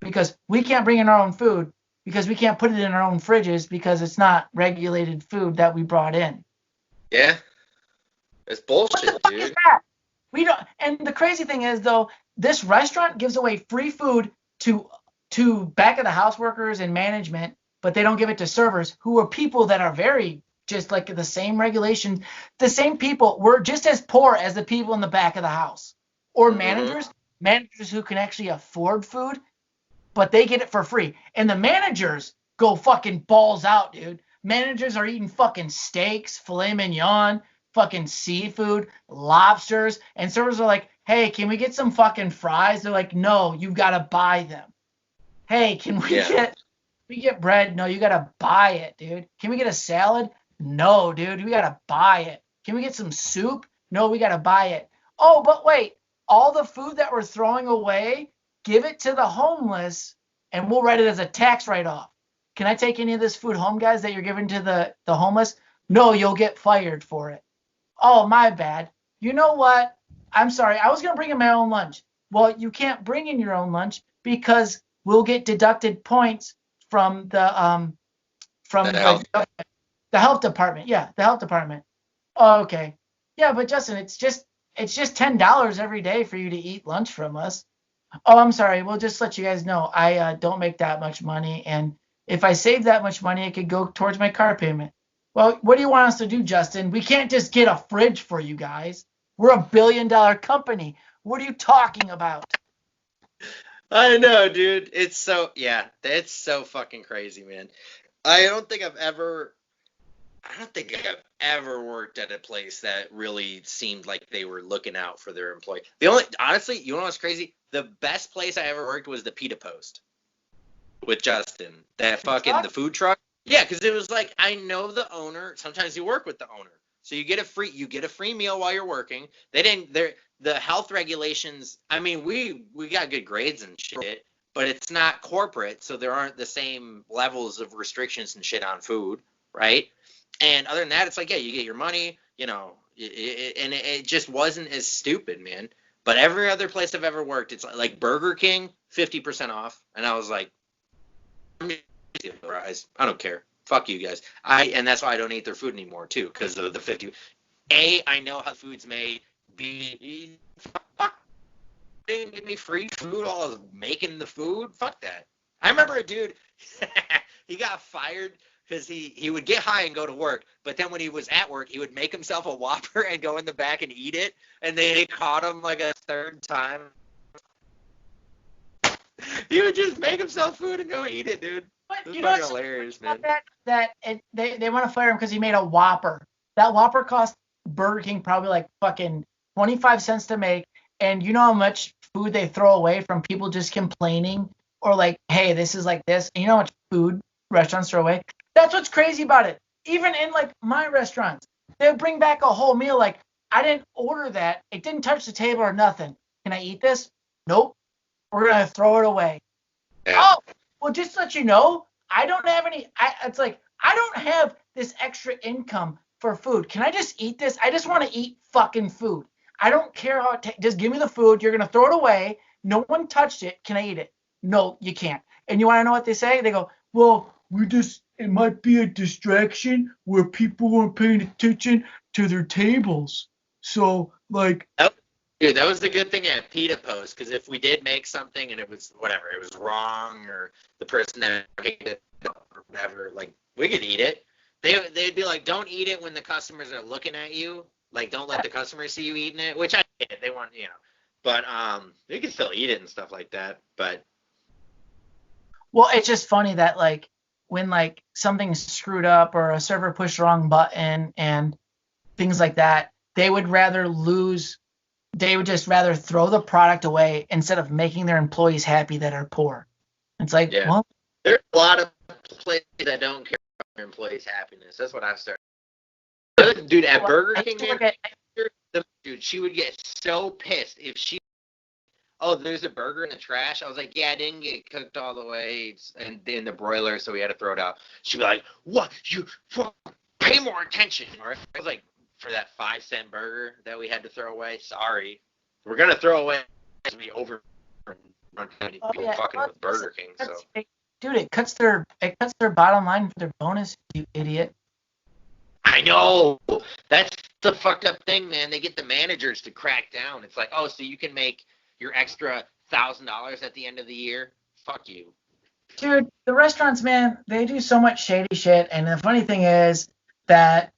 Because we can't bring in our own food, because we can't put it in our own fridges because it's not regulated food that we brought in. Yeah. It's bullshit, what the fuck dude. Is that? We don't. And the crazy thing is, though, this restaurant gives away free food to back of the house workers and management, but they don't give it to servers, who are people that are very just like the same regulation. The same people. We're just as poor as the people in the back of the house, or managers who can actually afford food, but they get it for free. And the managers go fucking balls out, dude. Managers are eating fucking steaks, filet mignon, fucking seafood, lobsters, and servers are like, hey, can we get some fucking fries? They're like, no, you gotta buy them. Hey, can we get bread? No, you gotta buy it, dude. Can we get a salad? No, dude, we gotta buy it. Can we get some soup? No, we got to buy it. Oh, but wait, all the food that we're throwing away, give it to the homeless and we'll write it as a tax write-off. Can I take any of this food home, guys, that you're giving to the homeless? No, you'll get fired for it. Oh, my bad. You know what? I'm sorry. I was going to bring in my own lunch. Well, you can't bring in your own lunch because we'll get deducted points from the health department. Yeah, the health department. Oh, okay. Yeah, but Justin, it's just $10 every day for you to eat lunch from us. Oh, I'm sorry. We'll just let you guys know I don't make that much money, and if I save that much money, it could go towards my car payment. Well, what do you want us to do, Justin? We can't just get a fridge for you guys. We're a billion-dollar company. What are you talking about? I know, dude. It's so fucking crazy, man. I don't think I've ever worked at a place that really seemed like they were looking out for their employee. Honestly, you know what's crazy? The best place I ever worked was the Pita Post with Justin. The food truck. Yeah, because it was like, I know the owner. Sometimes you work with the owner, so you get a free meal while you're working. The health regulations. I mean, we got good grades and shit, but it's not corporate, so there aren't the same levels of restrictions and shit on food, right? And other than that, it's like, yeah, you get your money, and it just wasn't as stupid, man. But every other place I've ever worked, it's like Burger King, 50% off, and I was like, I don't care. Fuck you guys. And that's why I don't eat their food anymore too, because of the 50. A, I know how food's made. B, fuck, they didn't give me free food while I was making the food. Fuck that. I remember a dude, he got fired because he would get high and go to work, but then when he was at work, he would make himself a Whopper and go in the back and eat it, and they caught him like a third time. He would just make himself food and go eat it, dude. But you know what's hilarious, man. They want to fire him because he made a Whopper. That Whopper cost Burger King probably like fucking 25 cents to make, and you know how much food they throw away from people just complaining or like, hey, this is like this. And you know how much food restaurants throw away? That's what's crazy about it. Even in like my restaurants, they bring back a whole meal like, I didn't order that. It didn't touch the table or nothing. Can I eat this? Nope. We're going to throw it away. Yeah. Oh, well, just to let you know, I don't have any. It's like, I don't have this extra income for food. Can I just eat this? I just want to eat fucking food. I don't care how just give me the food. You're going to throw it away. No one touched it. Can I eat it? No, you can't. And you want to know what they say? They go, well, it might be a distraction where people weren't paying attention to their tables. So, like. Dude, that was the good thing at Pita Post, because if we did make something and it was whatever, it was wrong, or the person that made it or whatever, like, we could eat it. They'd be like, don't eat it when the customers are looking at you. Like, don't let the customers see you eating it, which I did. They want, but you can still eat it and stuff like that. But well, it's just funny that like when like something's screwed up or a server pushed the wrong button and things like that, they would just rather throw the product away instead of making their employees happy that are poor. It's like, yeah. Well, there's a lot of places that don't care about their employees' happiness. That's what I've started. Dude, at Burger King, dude, she would get so pissed if she, there's a burger in the trash. I was like, yeah, it didn't get cooked all the way and in the broiler, so we had to throw it out. She'd be like, what? You pay more attention. All right? I was like, for that 5-cent burger that we had to throw away, sorry. We're going to throw away as we over fucking with Burger King. So. Dude, it cuts their bottom line for their bonus, you idiot. I know. That's the fucked up thing, man. They get the managers to crack down. It's like, oh, so you can make your extra $1,000 at the end of the year? Fuck you. Dude, the restaurants, man, they do so much shady shit. And the funny thing is that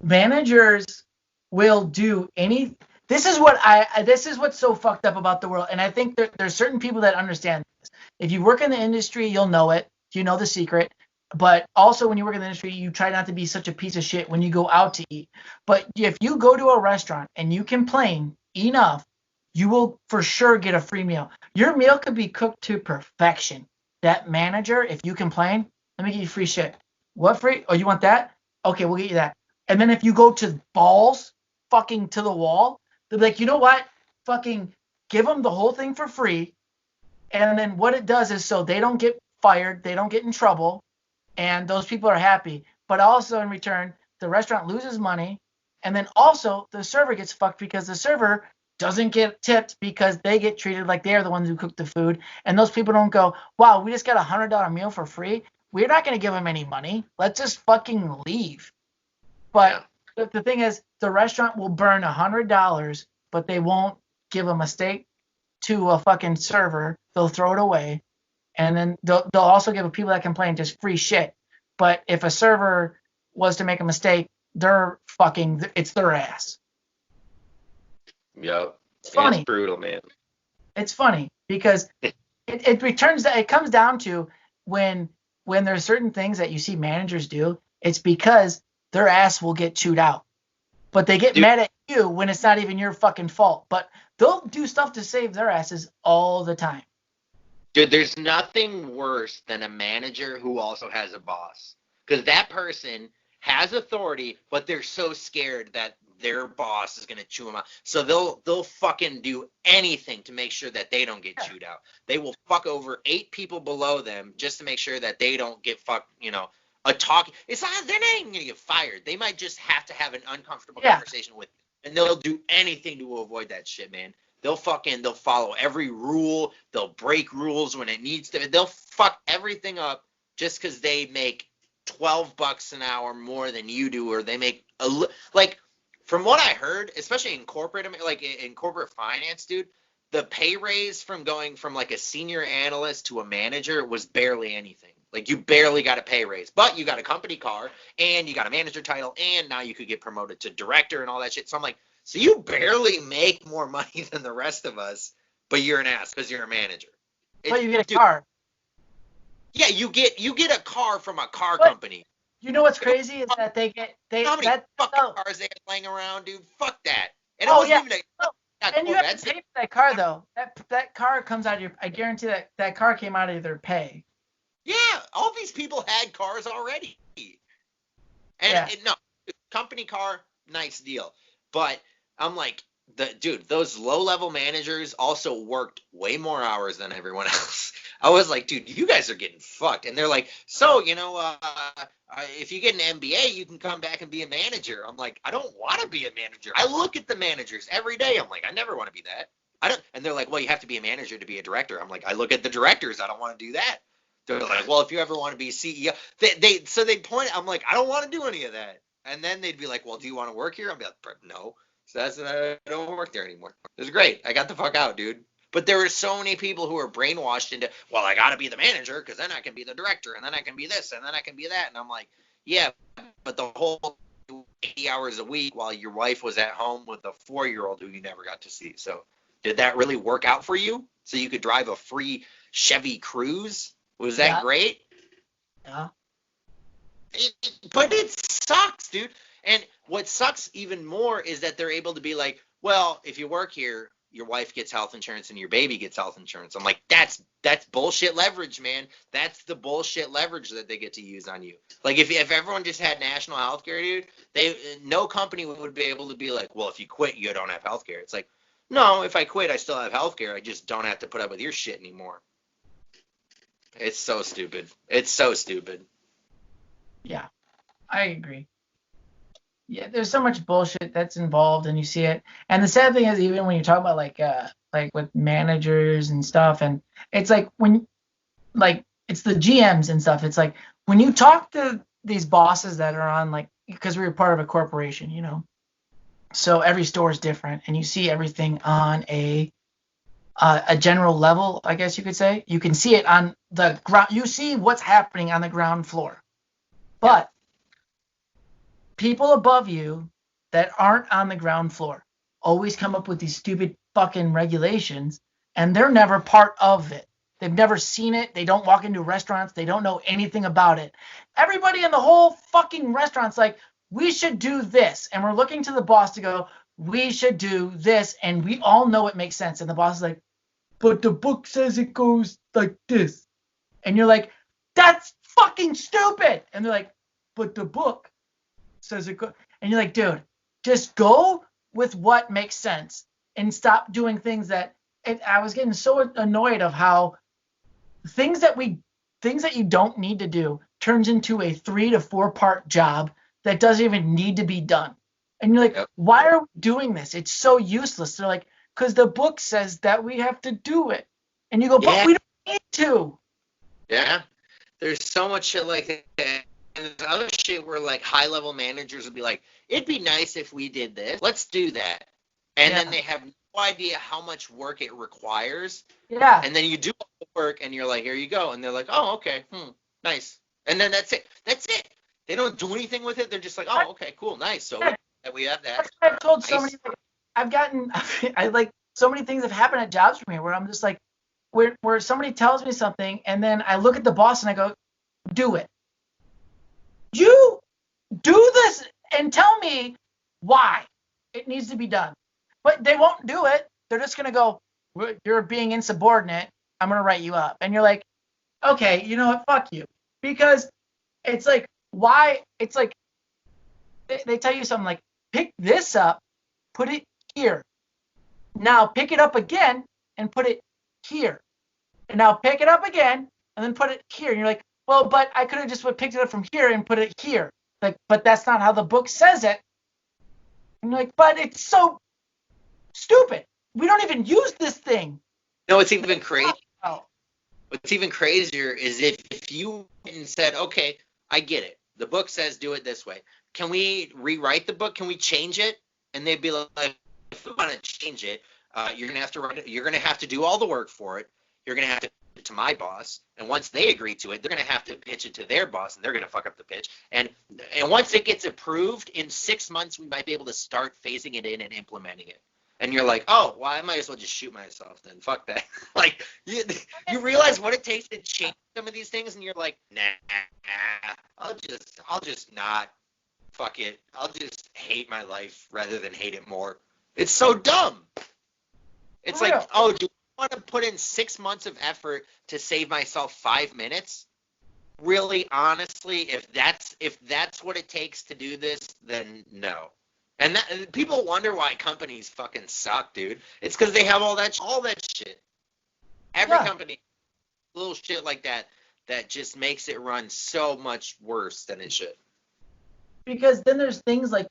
managers will do any. This is what's so fucked up about the world. And I think there's certain people that understand this. If you work in the industry, you'll know it. You know the secret. But also when you work in the industry, you try not to be such a piece of shit when you go out to eat. But if you go to a restaurant and you complain enough, you will for sure get a free meal. Your meal could be cooked to perfection. That manager, if you complain, let me get you free shit. What free? Oh, you want that? Okay, we'll get you that. And then if you go to Balls fucking to the wall. They'll be like, you know what? Fucking give them the whole thing for free. And then what it does is so they don't get fired, they don't get in trouble, and those people are happy. But also in return, the restaurant loses money, and then also the server gets fucked because the server doesn't get tipped because they get treated like they're the ones who cook the food. And those people don't go, wow, we just got $100 meal for free. We're not going to give them any money. Let's just fucking leave. But the thing is, the restaurant will burn $100, but they won't give a mistake to a fucking server. They'll throw it away. And then they'll also give people that complain just free shit. But if a server was to make a mistake, it's their ass. Yep. It's funny. It's brutal, man. It's funny because it comes down to when there's certain things that you see managers do, it's because their ass will get chewed out. But they get mad at you when it's not even your fucking fault. But they'll do stuff to save their asses all the time. Dude, there's nothing worse than a manager who also has a boss. Because that person has authority, but they're so scared that their boss is going to chew them out. So they'll fucking do anything to make sure that they don't get chewed out. They will fuck over 8 people below them just to make sure that they don't get fucked, It's not, they're not even going to get fired. They might just have to have an uncomfortable conversation with you. And they'll do anything to avoid that shit, man. They'll follow every rule. They'll break rules when it needs to. They'll fuck everything up just because they make $12 an hour more than you do, or they make from what I heard, especially in corporate, in corporate finance, dude, the pay raise from going from like a senior analyst to a manager was barely anything. Like you barely got a pay raise, but you got a company car and you got a manager title, and now you could get promoted to director and all that shit. So I'm like, so you barely make more money than the rest of us, but you're an ass because you're a manager. But you get a car. Yeah, you get a car from a car company. You know what's crazy is that how many fucking cars they have laying around, dude? Fuck that. And and you have to pay for that car though. That car comes out of I guarantee that car came out of their pay. Yeah, all these people had cars already. And no, company car, nice deal. But I'm like, those low-level managers also worked way more hours than everyone else. I was like, dude, you guys are getting fucked. And they're like, so, if you get an MBA, you can come back and be a manager. I'm like, I don't want to be a manager. I look at the managers every day. I'm like, I never want to be that. And they're like, well, you have to be a manager to be a director. I'm like, I look at the directors. I don't want to do that. They're like, well, if you ever want to be CEO, they point. I'm like, I don't want to do any of that. And then they'd be like, well, do you want to work here? I'd be like, no. So I don't work there anymore. It was great. I got the fuck out, dude. But there were so many people who were brainwashed into, well, I got to be the manager because then I can be the director and then I can be this and then I can be that. And I'm like, yeah, but the whole 80 hours a week while your wife was at home with a 4-year-old who you never got to see. So did that really work out for you? So you could drive a free Chevy Cruze? Was that great? Yeah. But it sucks, dude. And what sucks even more is that they're able to be like, well, if you work here, your wife gets health insurance and your baby gets health insurance. I'm like, that's bullshit leverage, man. That's the bullshit leverage that they get to use on you. Like if everyone just had national health care, dude, no company would be able to be like, well, if you quit, you don't have health care. It's like, no, if I quit, I still have health care. I just don't have to put up with your shit anymore. It's so stupid. It's so stupid. Yeah, I agree. Yeah, there's so much bullshit that's involved, and you see it. And the sad thing is, even when you talk about like with managers and stuff, and it's like it's the GMs and stuff. It's like when you talk to these bosses that are on because we were part of a corporation, so every store is different, and you see everything on a general level, I guess you could say. You can see it on the ground. You see what's happening on the ground floor, but people above you that aren't on the ground floor always come up with these stupid fucking regulations, and they're never part of it. They've never seen it. They don't walk into restaurants. They don't know anything about it. Everybody in the whole fucking restaurant's like, we should do this. And we're looking to the boss to go, we should do this. And we all know it makes sense. And the boss is like, but the book says it goes like this. And you're like, that's fucking stupid. And they're like, but the book says it goes. And you're like, dude, just go with what makes sense and stop doing things that I was getting so annoyed of how things that you don't need to do turns into a 3 to 4 part job that doesn't even need to be done. And you're like, why are we doing this? It's so useless. They're like, because the book says that we have to do it. And you go, but we don't need to. Yeah. There's so much shit like that. And there's other shit where like high level managers would be like, it'd be nice if we did this. Let's do that. And then they have no idea how much work it requires. Yeah. And then you do all the work and you're like, here you go. And they're like, oh, okay. Nice. And then that's it. That's it. They don't do anything with it. They're just like, oh, okay, cool, nice. So we have that. That's what I've told so many. I like so many things have happened at jobs for me where I'm just like, where somebody tells me something and then I look at the boss and I go, do it. You do this and tell me why it needs to be done. But they won't do it. They're just going to go, you're being insubordinate. I'm going to write you up. And you're like, okay, you know what? Fuck you. Because it's like, why? It's like, they tell you something like, pick this up, put it here. Now pick it up again and put it here. And now pick it up again and then put it here. And you're like, well, but I could have just picked it up from here and put it here. Like, but that's not how the book says it. And you're like, but it's so stupid. We don't even use this thing. No, it's even crazy. What's even crazier is if you said, okay, I get it. The book says do it this way. Can we rewrite the book? Can we change it? And they'd be like, if we want to change it, you're gonna have to write it. You're gonna have to do all the work for it. You're gonna have to pitch it to my boss, and once they agree to it, they're gonna have to pitch it to their boss, and they're gonna fuck up the pitch. And once it gets approved, in 6 months we might be able to start phasing it in and implementing it. And you're like, oh, well, I might as well just shoot myself then. Fuck that. Like, you realize what it takes to change some of these things, and you're like, nah, I'll just not. Fuck it. I'll just hate my life rather than hate it more. It's so dumb. It's like, oh, do I want to put in 6 months of effort to save myself 5 minutes? Really, honestly, if that's what it takes to do this, then no. And people wonder why companies fucking suck, dude. It's because they have all that shit. Every company, little shit like that just makes it run so much worse than it should. Because then there's things like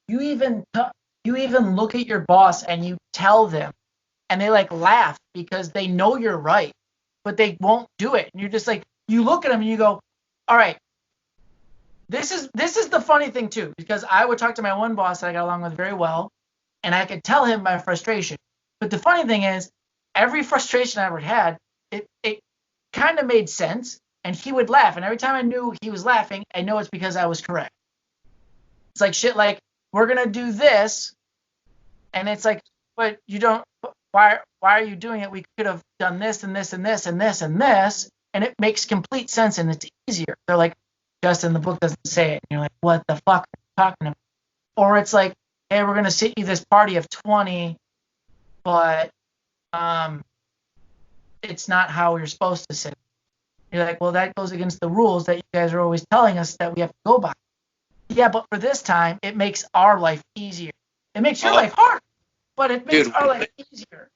you even look at your boss and you tell them, and they like laugh because they know you're right, but they won't do it. And you're just like, you look at them and you go, all right. This is the funny thing too, because I would talk to my one boss that I got along with very well, and I could tell him my frustration. But the funny thing is, every frustration I ever had, it kind of made sense, and he would laugh. And every time I knew he was laughing, I know it's because I was correct. It's like shit like, we're going to do this, and it's like, but you don't, why are you doing it? We could have done this and this and this and this and this, and it makes complete sense, and it's easier. They're like, Justin, the book doesn't say it. And you're like, what the fuck are you talking about? Or it's like, hey, we're going to sit you this party of 20, but it's not how you're supposed to sit. You're like, well, that goes against the rules that you guys are always telling us that we have to go by. Yeah, but for this time, it makes our life easier. It makes your life hard, but it makes our life easier.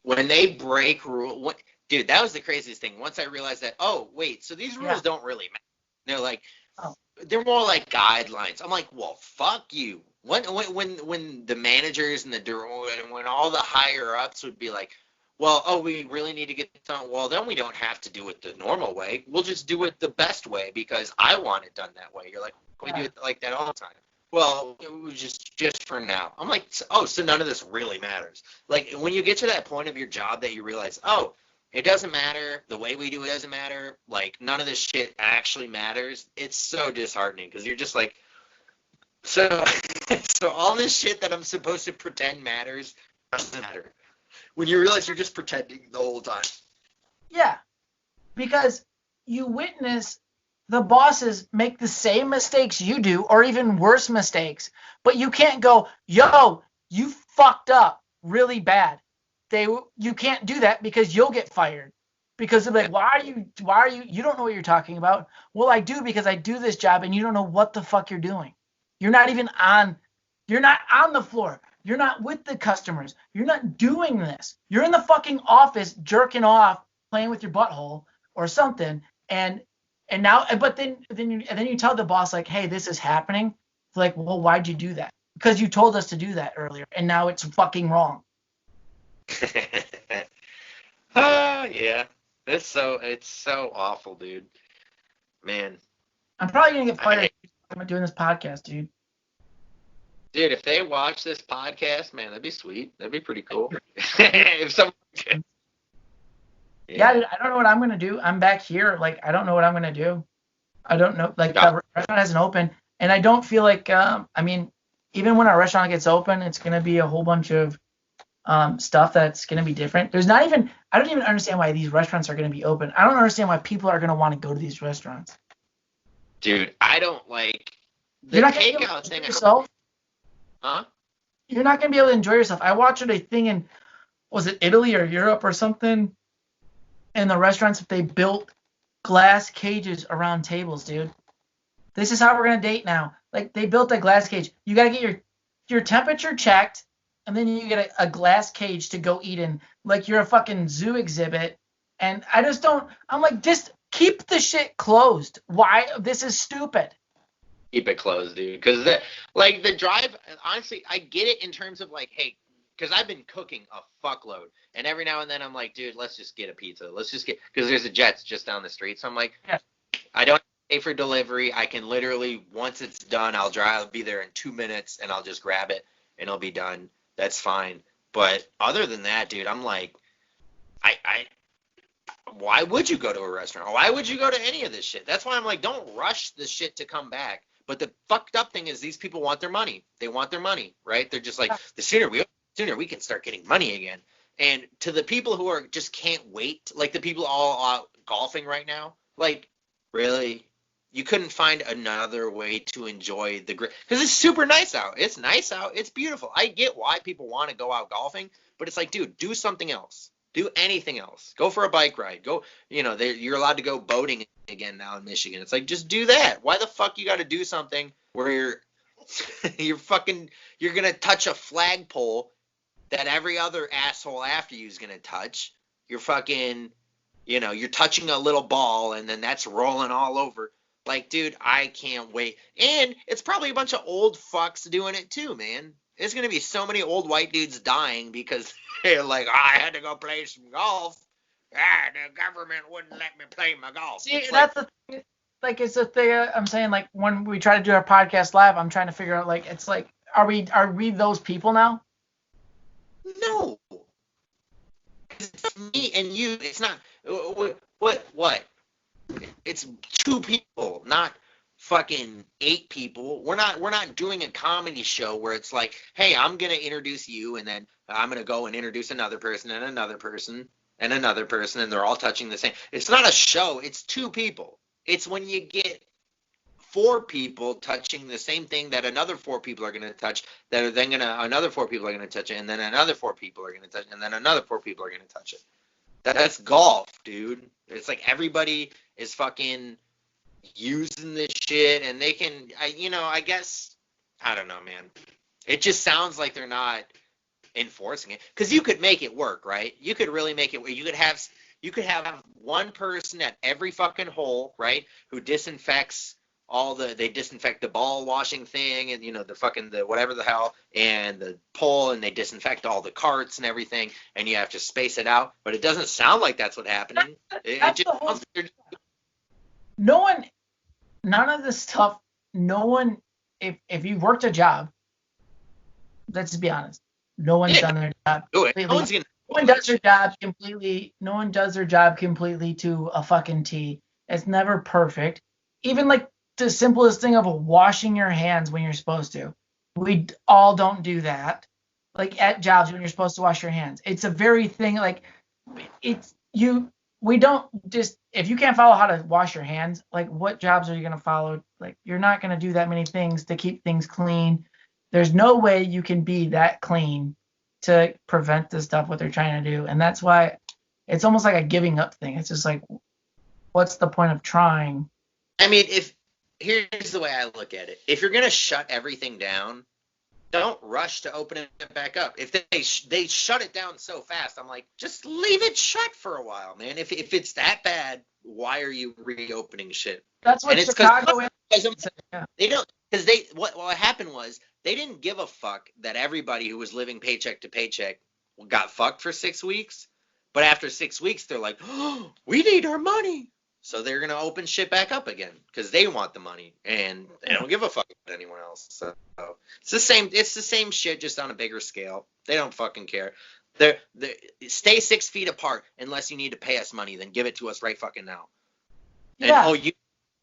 When they break rules, dude, that was the craziest thing. Once I realized that, oh, wait, so these rules don't really matter. They're like, they're more like guidelines. I'm like, well, fuck you. When the managers and when all the higher ups would be like, well, we really need to get this done. Well, then we don't have to do it the normal way. We'll just do it the best way because I want it done that way. You're like, we do it like that all the time. Well, it was just for now. I'm like, oh, so none of this really matters. Like when you get to that point of your job that you realize, oh, it doesn't matter. The way we do it doesn't matter. Like, none of this shit actually matters. It's so disheartening because you're just like, so all this shit that I'm supposed to pretend matters doesn't matter. When you realize you're just pretending the whole time. Yeah, because you witness the bosses make the same mistakes you do or even worse mistakes, but you can't go, yo, you fucked up really bad. You can't do that because you'll get fired. Because they're like, why are you don't know what you're talking about. Well, I do because I do this job and you don't know what the fuck you're doing. You're not on the floor. You're not with the customers. You're not doing this. You're in the fucking office jerking off, playing with your butthole or something. And now, but then you tell the boss like, hey, this is happening. It's like, well, why'd you do that? Because you told us to do that earlier, and now it's fucking wrong. Yeah. It's so awful, dude. Man. I'm probably gonna get fired for doing this podcast, dude. Dude, if they watch this podcast, man, that'd be sweet. That'd be pretty cool. If someone could. Yeah, dude, I don't know what I'm gonna do. I'm back here. Like, I don't know what I'm gonna do. I don't know. Like, the restaurant hasn't opened, and I don't feel like. I mean, even when our restaurant gets open, it's gonna be a whole bunch of stuff that's gonna be different. There's not even. I don't even understand why these restaurants are gonna be open. I don't understand why people are gonna want to go to these restaurants. Dude, I don't like the You're not takeout thing. Yourself? Huh? You're not gonna be able to enjoy yourself. I watched a thing in, was it Italy or Europe or something? In the restaurants, they built glass cages around tables, dude. This is how we're gonna date now. Like, they built a glass cage. You gotta get your temperature checked, and then you get a glass cage to go eat in, like you're a fucking zoo exhibit. And I just don't. I'm like, just keep the shit closed. Why? This is stupid. Keep it closed, dude. Because the drive. Honestly, I get it in terms of like, hey, because I've been cooking a fuckload, and every now and then I'm like, dude, let's just get a pizza. Let's just get, because there's a Jets just down the street. So I'm like, yeah. I don't pay for delivery. I can literally, once it's done, I'll be there in 2 minutes, and I'll just grab it, and it'll be done. That's fine. But other than that, dude, I'm like, why would you go to a restaurant? Why would you go to any of this shit? That's why I'm like, don't rush the shit to come back. But the fucked up thing is these people want their money. They want their money, right? They're just like, the sooner we can start getting money again. And to the people who are just can't wait, like the people all out golfing right now, like, really? You couldn't find another way to enjoy the great, because it's super nice out. It's nice out. It's beautiful. I get why people want to go out golfing, but it's like, dude, do something else. Do anything else. Go for a bike ride. Go, you're allowed to go boating again now in Michigan. It's like, just do that. Why the fuck you got to do something where you're going to touch a flagpole that every other asshole after you is going to touch. You're fucking, you're touching a little ball, and then that's rolling all over. Like, dude, I can't wait. And it's probably a bunch of old fucks doing it too, man. There's going to be so many old white dudes dying because they're like, I had to go play some golf. The government wouldn't let me play my golf. See, that's the thing. Like, it's the thing I'm saying, like, when we try to do our podcast live, I'm trying to figure out, like, it's like, are we those people now? No. It's me and you. It's not. What? It's 2 people, not fucking 8 people. We're not doing a comedy show where it's like, hey, I'm gonna introduce you, and then I'm gonna go and introduce another person and another person and another person, and they're all touching the same. It's not a show. It's 2 people. It's when you get 4 people touching the same thing that another 4 people are gonna touch, that are then another 4 people are gonna touch it, and then another 4 people are gonna touch it, and then another 4 people are gonna touch it. That's golf, dude. It's like everybody is fucking using this shit, and they can, I guess, I don't know, man. It just sounds like they're not enforcing it, because you could make it work, right? You could really make it work. You could have one person at every fucking hole, right, who disinfects they disinfect the ball washing thing, and the whatever the hell, and the pole, and they disinfect all the carts and everything, and you have to space it out. But it doesn't sound like that's what's happening. None of this stuff. No one. If you worked a job, let's just be honest. No one's done their job. No one does their job completely. No one does their job completely to a fucking T. It's never perfect. Even like the simplest thing of washing your hands when you're supposed to. We all don't do that. Like at jobs when you're supposed to wash your hands. It's a very thing, like we don't just, if you can't follow how to wash your hands, like what jobs are you going to follow? Like you're not going to do that many things to keep things clean. There's no way you can be that clean to prevent the stuff what they're trying to do. And that's why it's almost like a giving up thing. It's just like, what's the point of trying? I mean, here's the way I look at it. If you're going to shut everything down, don't rush to open it back up. If they shut it down so fast, I'm like, just leave it shut for a while, man. If it's that bad, why are you reopening shit? That's what Chicago is. They don't, because what happened was they didn't give a fuck that everybody who was living paycheck to paycheck got fucked for 6 weeks. But after 6 weeks, they're like, oh, we need our money. So they're going to open shit back up again because they want the money and they don't give a fuck about anyone else. So it's the same shit, just on a bigger scale. They don't fucking care. They stay 6 feet apart unless you need to pay us money. Then give it to us right fucking now. Yeah. And you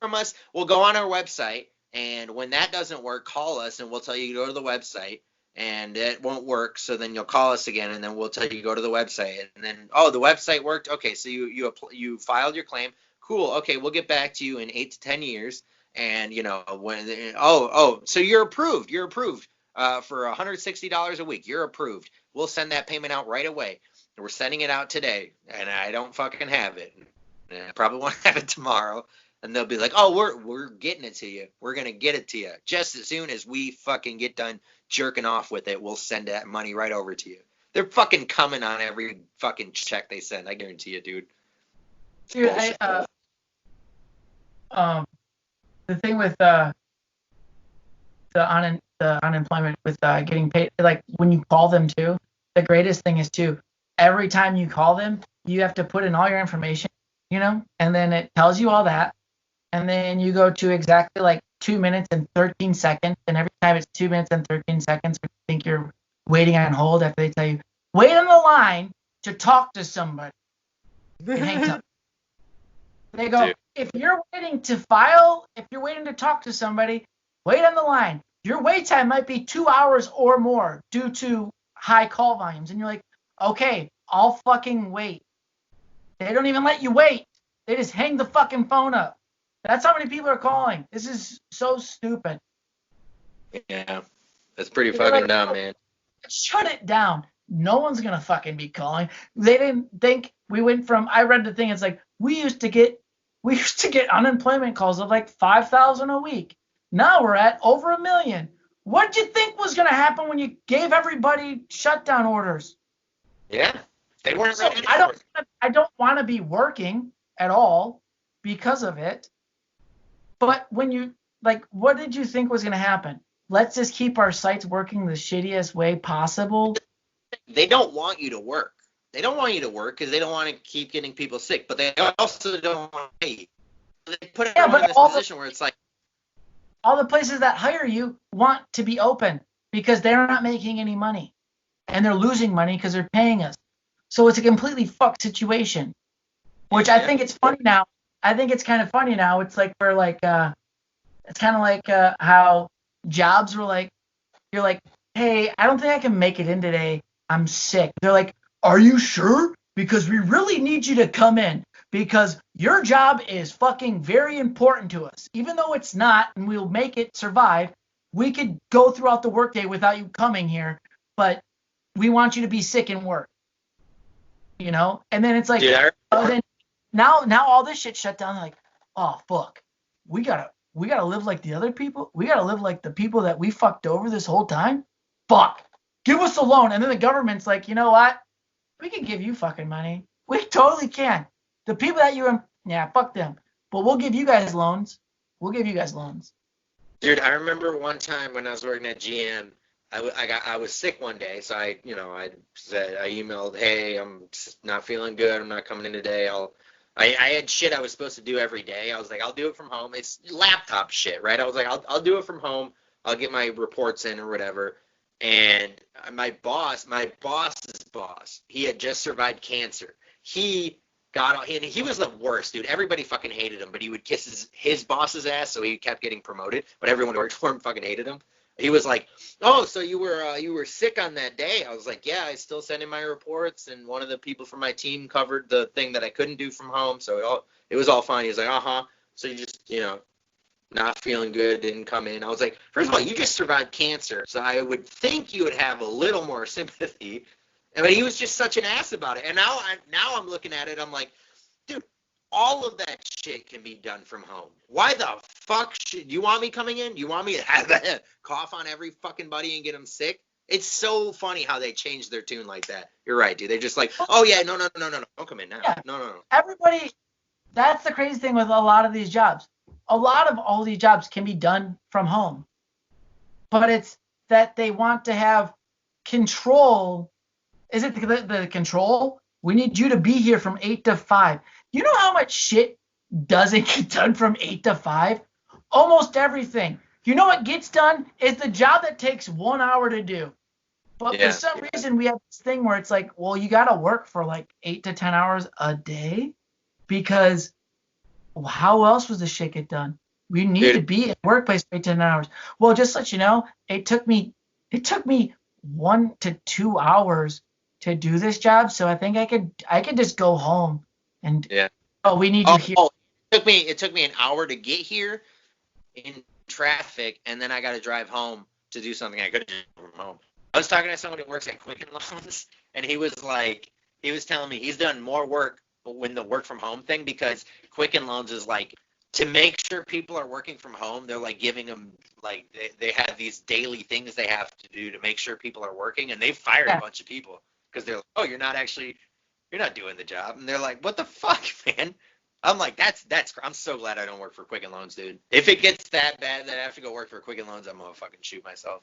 from us, we'll go on our website, and when that doesn't work, call us and we'll tell you to go to the website. And it won't work, so then you'll call us again, and then we'll tell you to go to the website, and then the website worked. Okay, so you filed your claim. Cool. Okay, we'll get back to you in 8 to 10 years, and so you're approved. You're approved for $160 a week. You're approved. We'll send that payment out right away. We're sending it out today, and I don't fucking have it. And I probably won't have it tomorrow. And they'll be like, oh, we're getting it to you. We're going to get it to you. Just as soon as we fucking get done jerking off with it, we'll send that money right over to you. They're fucking coming on every fucking check they send. I guarantee you, dude. Dude, the thing with the unemployment with getting paid, like when you call them too, the greatest thing is too, every time you call them, you have to put in all your information, and then it tells you all that. And then you go to exactly like 2 minutes and 13 seconds. And every time it's 2 minutes and 13 seconds, you think you're waiting on hold after they tell you, wait on the line to talk to somebody. It hangs up. They go, if you're waiting to talk to somebody, wait on the line. Your wait time might be 2 hours or more due to high call volumes. And you're like, okay, I'll fucking wait. They don't even let you wait. They just hang the fucking phone up. That's how many people are calling. This is so stupid. Yeah, that's pretty fucking dumb, man. Shut it down. No one's gonna fucking be calling. They didn't think we went from. I read the thing. It's like we used to get unemployment calls of like 5,000 a week. Now we're at over 1 million. What did you think was gonna happen when you gave everybody shutdown orders? Yeah, they weren't ready. I don't want to be working at all because of it. But when you, what did you think was going to happen? Let's just keep our sites working the shittiest way possible. They don't want you to work. They don't want you to work because they don't want to keep getting people sick. But they also don't want to pay you. So they put everyone in this position where it's like. All the places that hire you want to be open because they're not making any money. And they're losing money because they're paying us. So it's a completely fucked situation. Which I think it's funny now. I think it's kind of funny now. It's like we're like, it's kind of like how jobs were like, you're like, hey, I don't think I can make it in today. I'm sick. They're like, are you sure? Because we really need you to come in because your job is fucking very important to us. Even though it's not, and we'll make it survive, we could go throughout the workday without you coming here, but we want you to be sick and work. And then it's like, then now all this shit shut down. They're like, oh fuck, we gotta live like the other people. We gotta live like the people that we fucked over this whole time. Fuck, give us a loan. And then the government's like, you know what? We can give you fucking money. We totally can. The people that fuck them. But we'll give you guys loans. Dude, I remember one time when I was working at GM, I was sick one day, so I emailed, hey, I'm not feeling good. I'm not coming in today. I had shit I was supposed to do every day. I was like, I'll do it from home. It's laptop shit, right? I was like, I'll do it from home. I'll get my reports in or whatever. And my boss's boss, he had just survived cancer. He was the worst, dude. Everybody fucking hated him, but he would kiss his boss's ass, so he kept getting promoted. But everyone who worked for him fucking hated him. He was like, oh, so you were sick on that day? I was like, yeah, I still sent in my reports, and one of the people from my team covered the thing that I couldn't do from home, so it was all fine. He was like, so you just, not feeling good, didn't come in. I was like, first of all, you just survived cancer, so I would think you would have a little more sympathy. But he was just such an ass about it. And now I'm looking at it, I'm like, dude, all of that shit can be done from home. Why the fuck should you want me coming in? You want me to have cough on every fucking buddy and get them sick? It's so funny how they change their tune like that. You're right, dude. They're just like, oh yeah, no, don't come in now. Yeah. No. Everybody, that's the crazy thing with a lot of these jobs. A lot of all these jobs can be done from home, but it's that they want to have control. Is it the control? We need you to be here from 8 to 5. You know how much shit doesn't get done from 8 to 5? Almost everything. You know what gets done is the job that takes 1 hour to do. But for some reason, we have this thing where it's like, well, you got to work for like 8 to 10 hours a day because how else was the shit get done? We need to be at workplace for 8 to 10 hours. Well, just to let you know, it took me 1 to 2 hours to do this job. So I think I could just go home and we need you here. Oh, it took me an hour to get here in traffic, and then I got to drive home to do something I couldn't do from home. I was talking to someone who works at Quicken Loans, and he was telling me he's done more work when the work from home thing, because Quicken Loans is like, to make sure people are working from home, they're like giving them like they have these daily things they have to do to make sure people are working, and they've fired a bunch of people because they're like, oh, you're not doing the job, and they're like, what the fuck, man? I'm like, that's I'm so glad I don't work for Quicken Loans, dude. If it gets that bad that I have to go work for Quicken Loans, I'm gonna fucking shoot myself.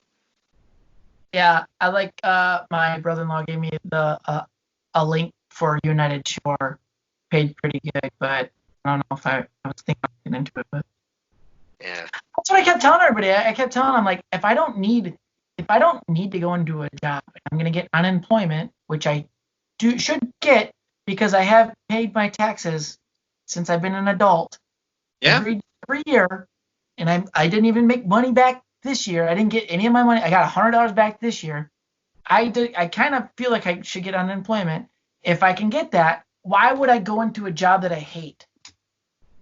Yeah, I like my brother-in-law gave me a link for United Shore, paid pretty good, but I don't know if I was thinking of getting into it. But yeah, that's what I kept telling everybody. I kept telling them, like, if I don't need to go into a job, I'm gonna get unemployment, which I should get because I have paid my taxes since I've been an adult. Yeah. Every year, and I didn't even make money back this year. I didn't get any of my money. I got $100 back this year. I kind of feel like I should get unemployment. If I can get that, why would I go into a job that I hate?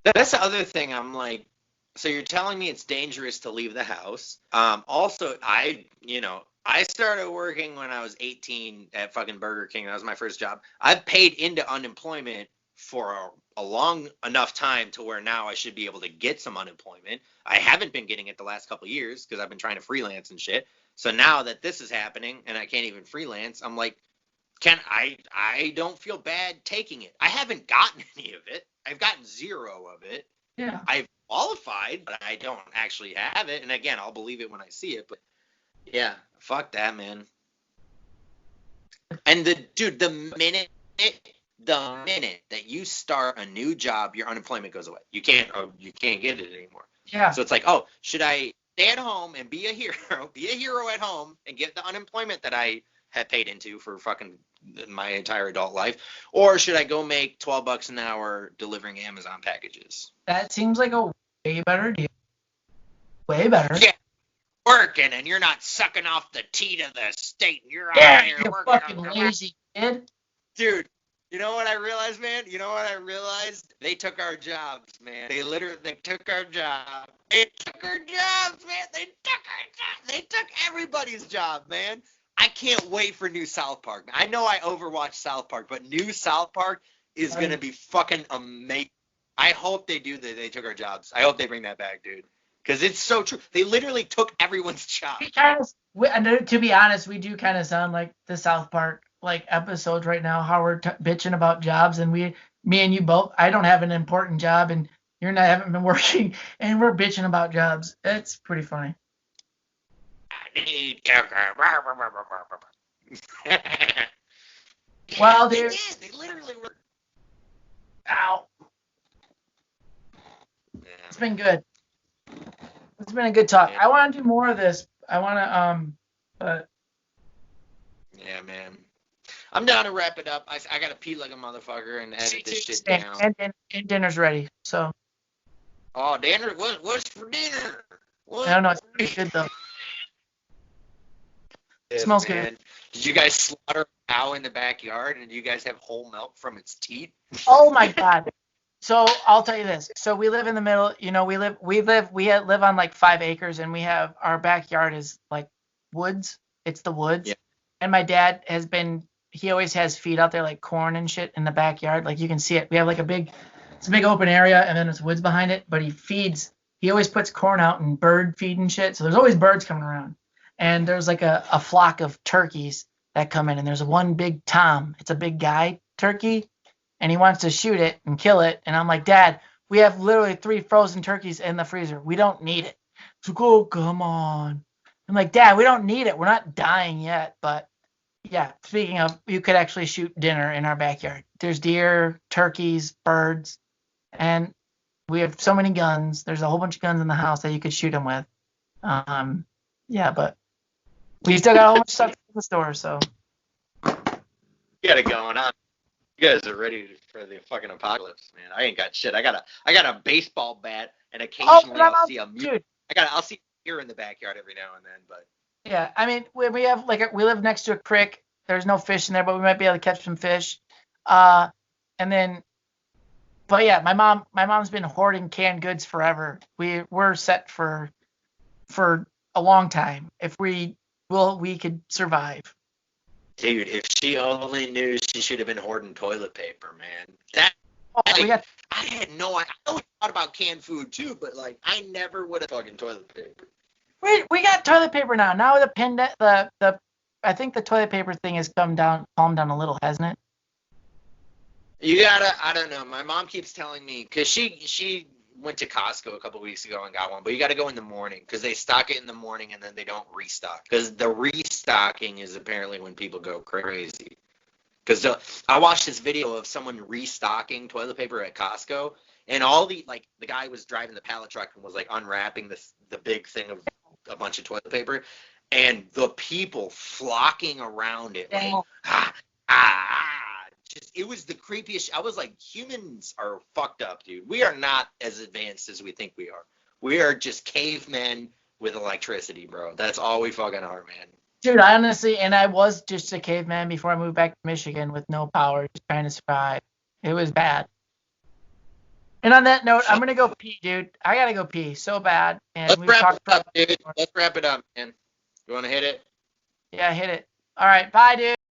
That's the other thing. I'm like, so you're telling me it's dangerous to leave the house. Also, I started working when I was 18 at fucking Burger King. That was my first job. I've paid into unemployment for a long enough time to where now I should be able to get some unemployment. I haven't been getting it the last couple of years because I've been trying to freelance and shit. So now that this is happening and I can't even freelance, I'm like, I don't feel bad taking it. I haven't gotten any of it. I've gotten zero of it. Yeah. I've qualified, but I don't actually have it. And again, I'll believe it when I see it. But yeah, fuck that, man. And the minute that you start a new job, your unemployment goes away. You can't get it anymore. Yeah. So it's like, oh, should I stay at home and be a hero at home and get the unemployment that I had paid into for fucking my entire adult life, or should I go make $12 an hour delivering Amazon packages? That seems like a way better deal. Way better. Yeah, working and you're not sucking off the teat of the state. And you're out here you working. Fucking lazy kid. Dude, you know what I realized, man? They took our jobs, man. They took our job. They took our jobs, man. They took everybody's job, man. I can't wait for new South Park. I know I overwatched South Park, but new South Park is going to be fucking amazing. I hope they do that. They took our jobs. I hope they bring that back, dude. Because it's so true. They literally took everyone's job. To be honest, we do kind of sound like the South Park like episodes right now, how we're bitching about jobs, and me and you both, I don't have an important job, and haven't been working, and we're bitching about jobs. It's pretty funny. Well, dude. They literally were. Ow. Yeah. It's been good. It's been a good talk. Yeah. I want to do more of this. I want to, but. Yeah, man. I'm down to wrap it up. I got to pee like a motherfucker and edit this shit down. And dinner's ready, so. Oh, dinner? What's for dinner? I don't know. It's pretty good, though. It smells good. Did you guys slaughter a cow in the backyard, and do you guys have whole milk from its teeth? Oh my God! So I'll tell you this. So we live in the middle. We live on like 5 acres, and our backyard is like woods. It's the woods. Yeah. And my dad he always has feed out there like corn and shit in the backyard. Like you can see it. We have like it's It's a big open area, and then there's woods behind it. But he always puts corn out and bird feed and shit. So there's always birds coming around. And there's like a flock of turkeys that come in, and there's one big Tom. It's a big guy turkey, and he wants to shoot it and kill it. And I'm like, Dad, we have literally 3 frozen turkeys in the freezer. We don't need it. So go, come on. I'm like, Dad, we don't need it. We're not dying yet. But yeah, speaking of, you could actually shoot dinner in our backyard. There's deer, turkeys, birds, and we have so many guns. There's a whole bunch of guns in the house that you could shoot them with. Yeah, but we still got a whole bunch of stuff in the store, so. You got it going on. You guys are ready for the fucking apocalypse, man. I ain't got shit. I got a baseball bat, and occasionally I'll see a dude. I'll see a deer in the backyard every now and then, but. Yeah, I mean, we have we live next to a creek. There's no fish in there, but we might be able to catch some fish. And then, but yeah, my mom's been hoarding canned goods forever. We're set for a long time. If we could survive. Dude, if she only knew, she should have been hoarding toilet paper, man. I had no idea. I always thought about canned food too, but like I never would have fucking toilet paper. We got toilet paper now. Now the I think the toilet paper thing has calmed down a little, hasn't it? You gotta, I don't know. My mom keeps telling me, because she went to Costco a couple weeks ago and got one, but you gotta go in the morning, because they stock it in the morning and then they don't restock. Because the restocking is apparently when people go crazy. Because I watched this video of someone restocking toilet paper at Costco, and the guy was driving the pallet truck and was like unwrapping the big thing of a bunch of toilet paper, and the people flocking around it, it was the creepiest. I was like, humans are fucked up, dude. We are not as advanced as we think we are. We are just cavemen with electricity, bro. That's all we fucking are, man. Dude, I was just a caveman before I moved back to Michigan with no power, just trying to survive. It was bad. And on that note, I'm going to go pee, dude. I got to go pee so bad. And Let's wrap it up, dude. Let's wrap it up, man. You want to hit it? Yeah, hit it. All right. Bye, dude.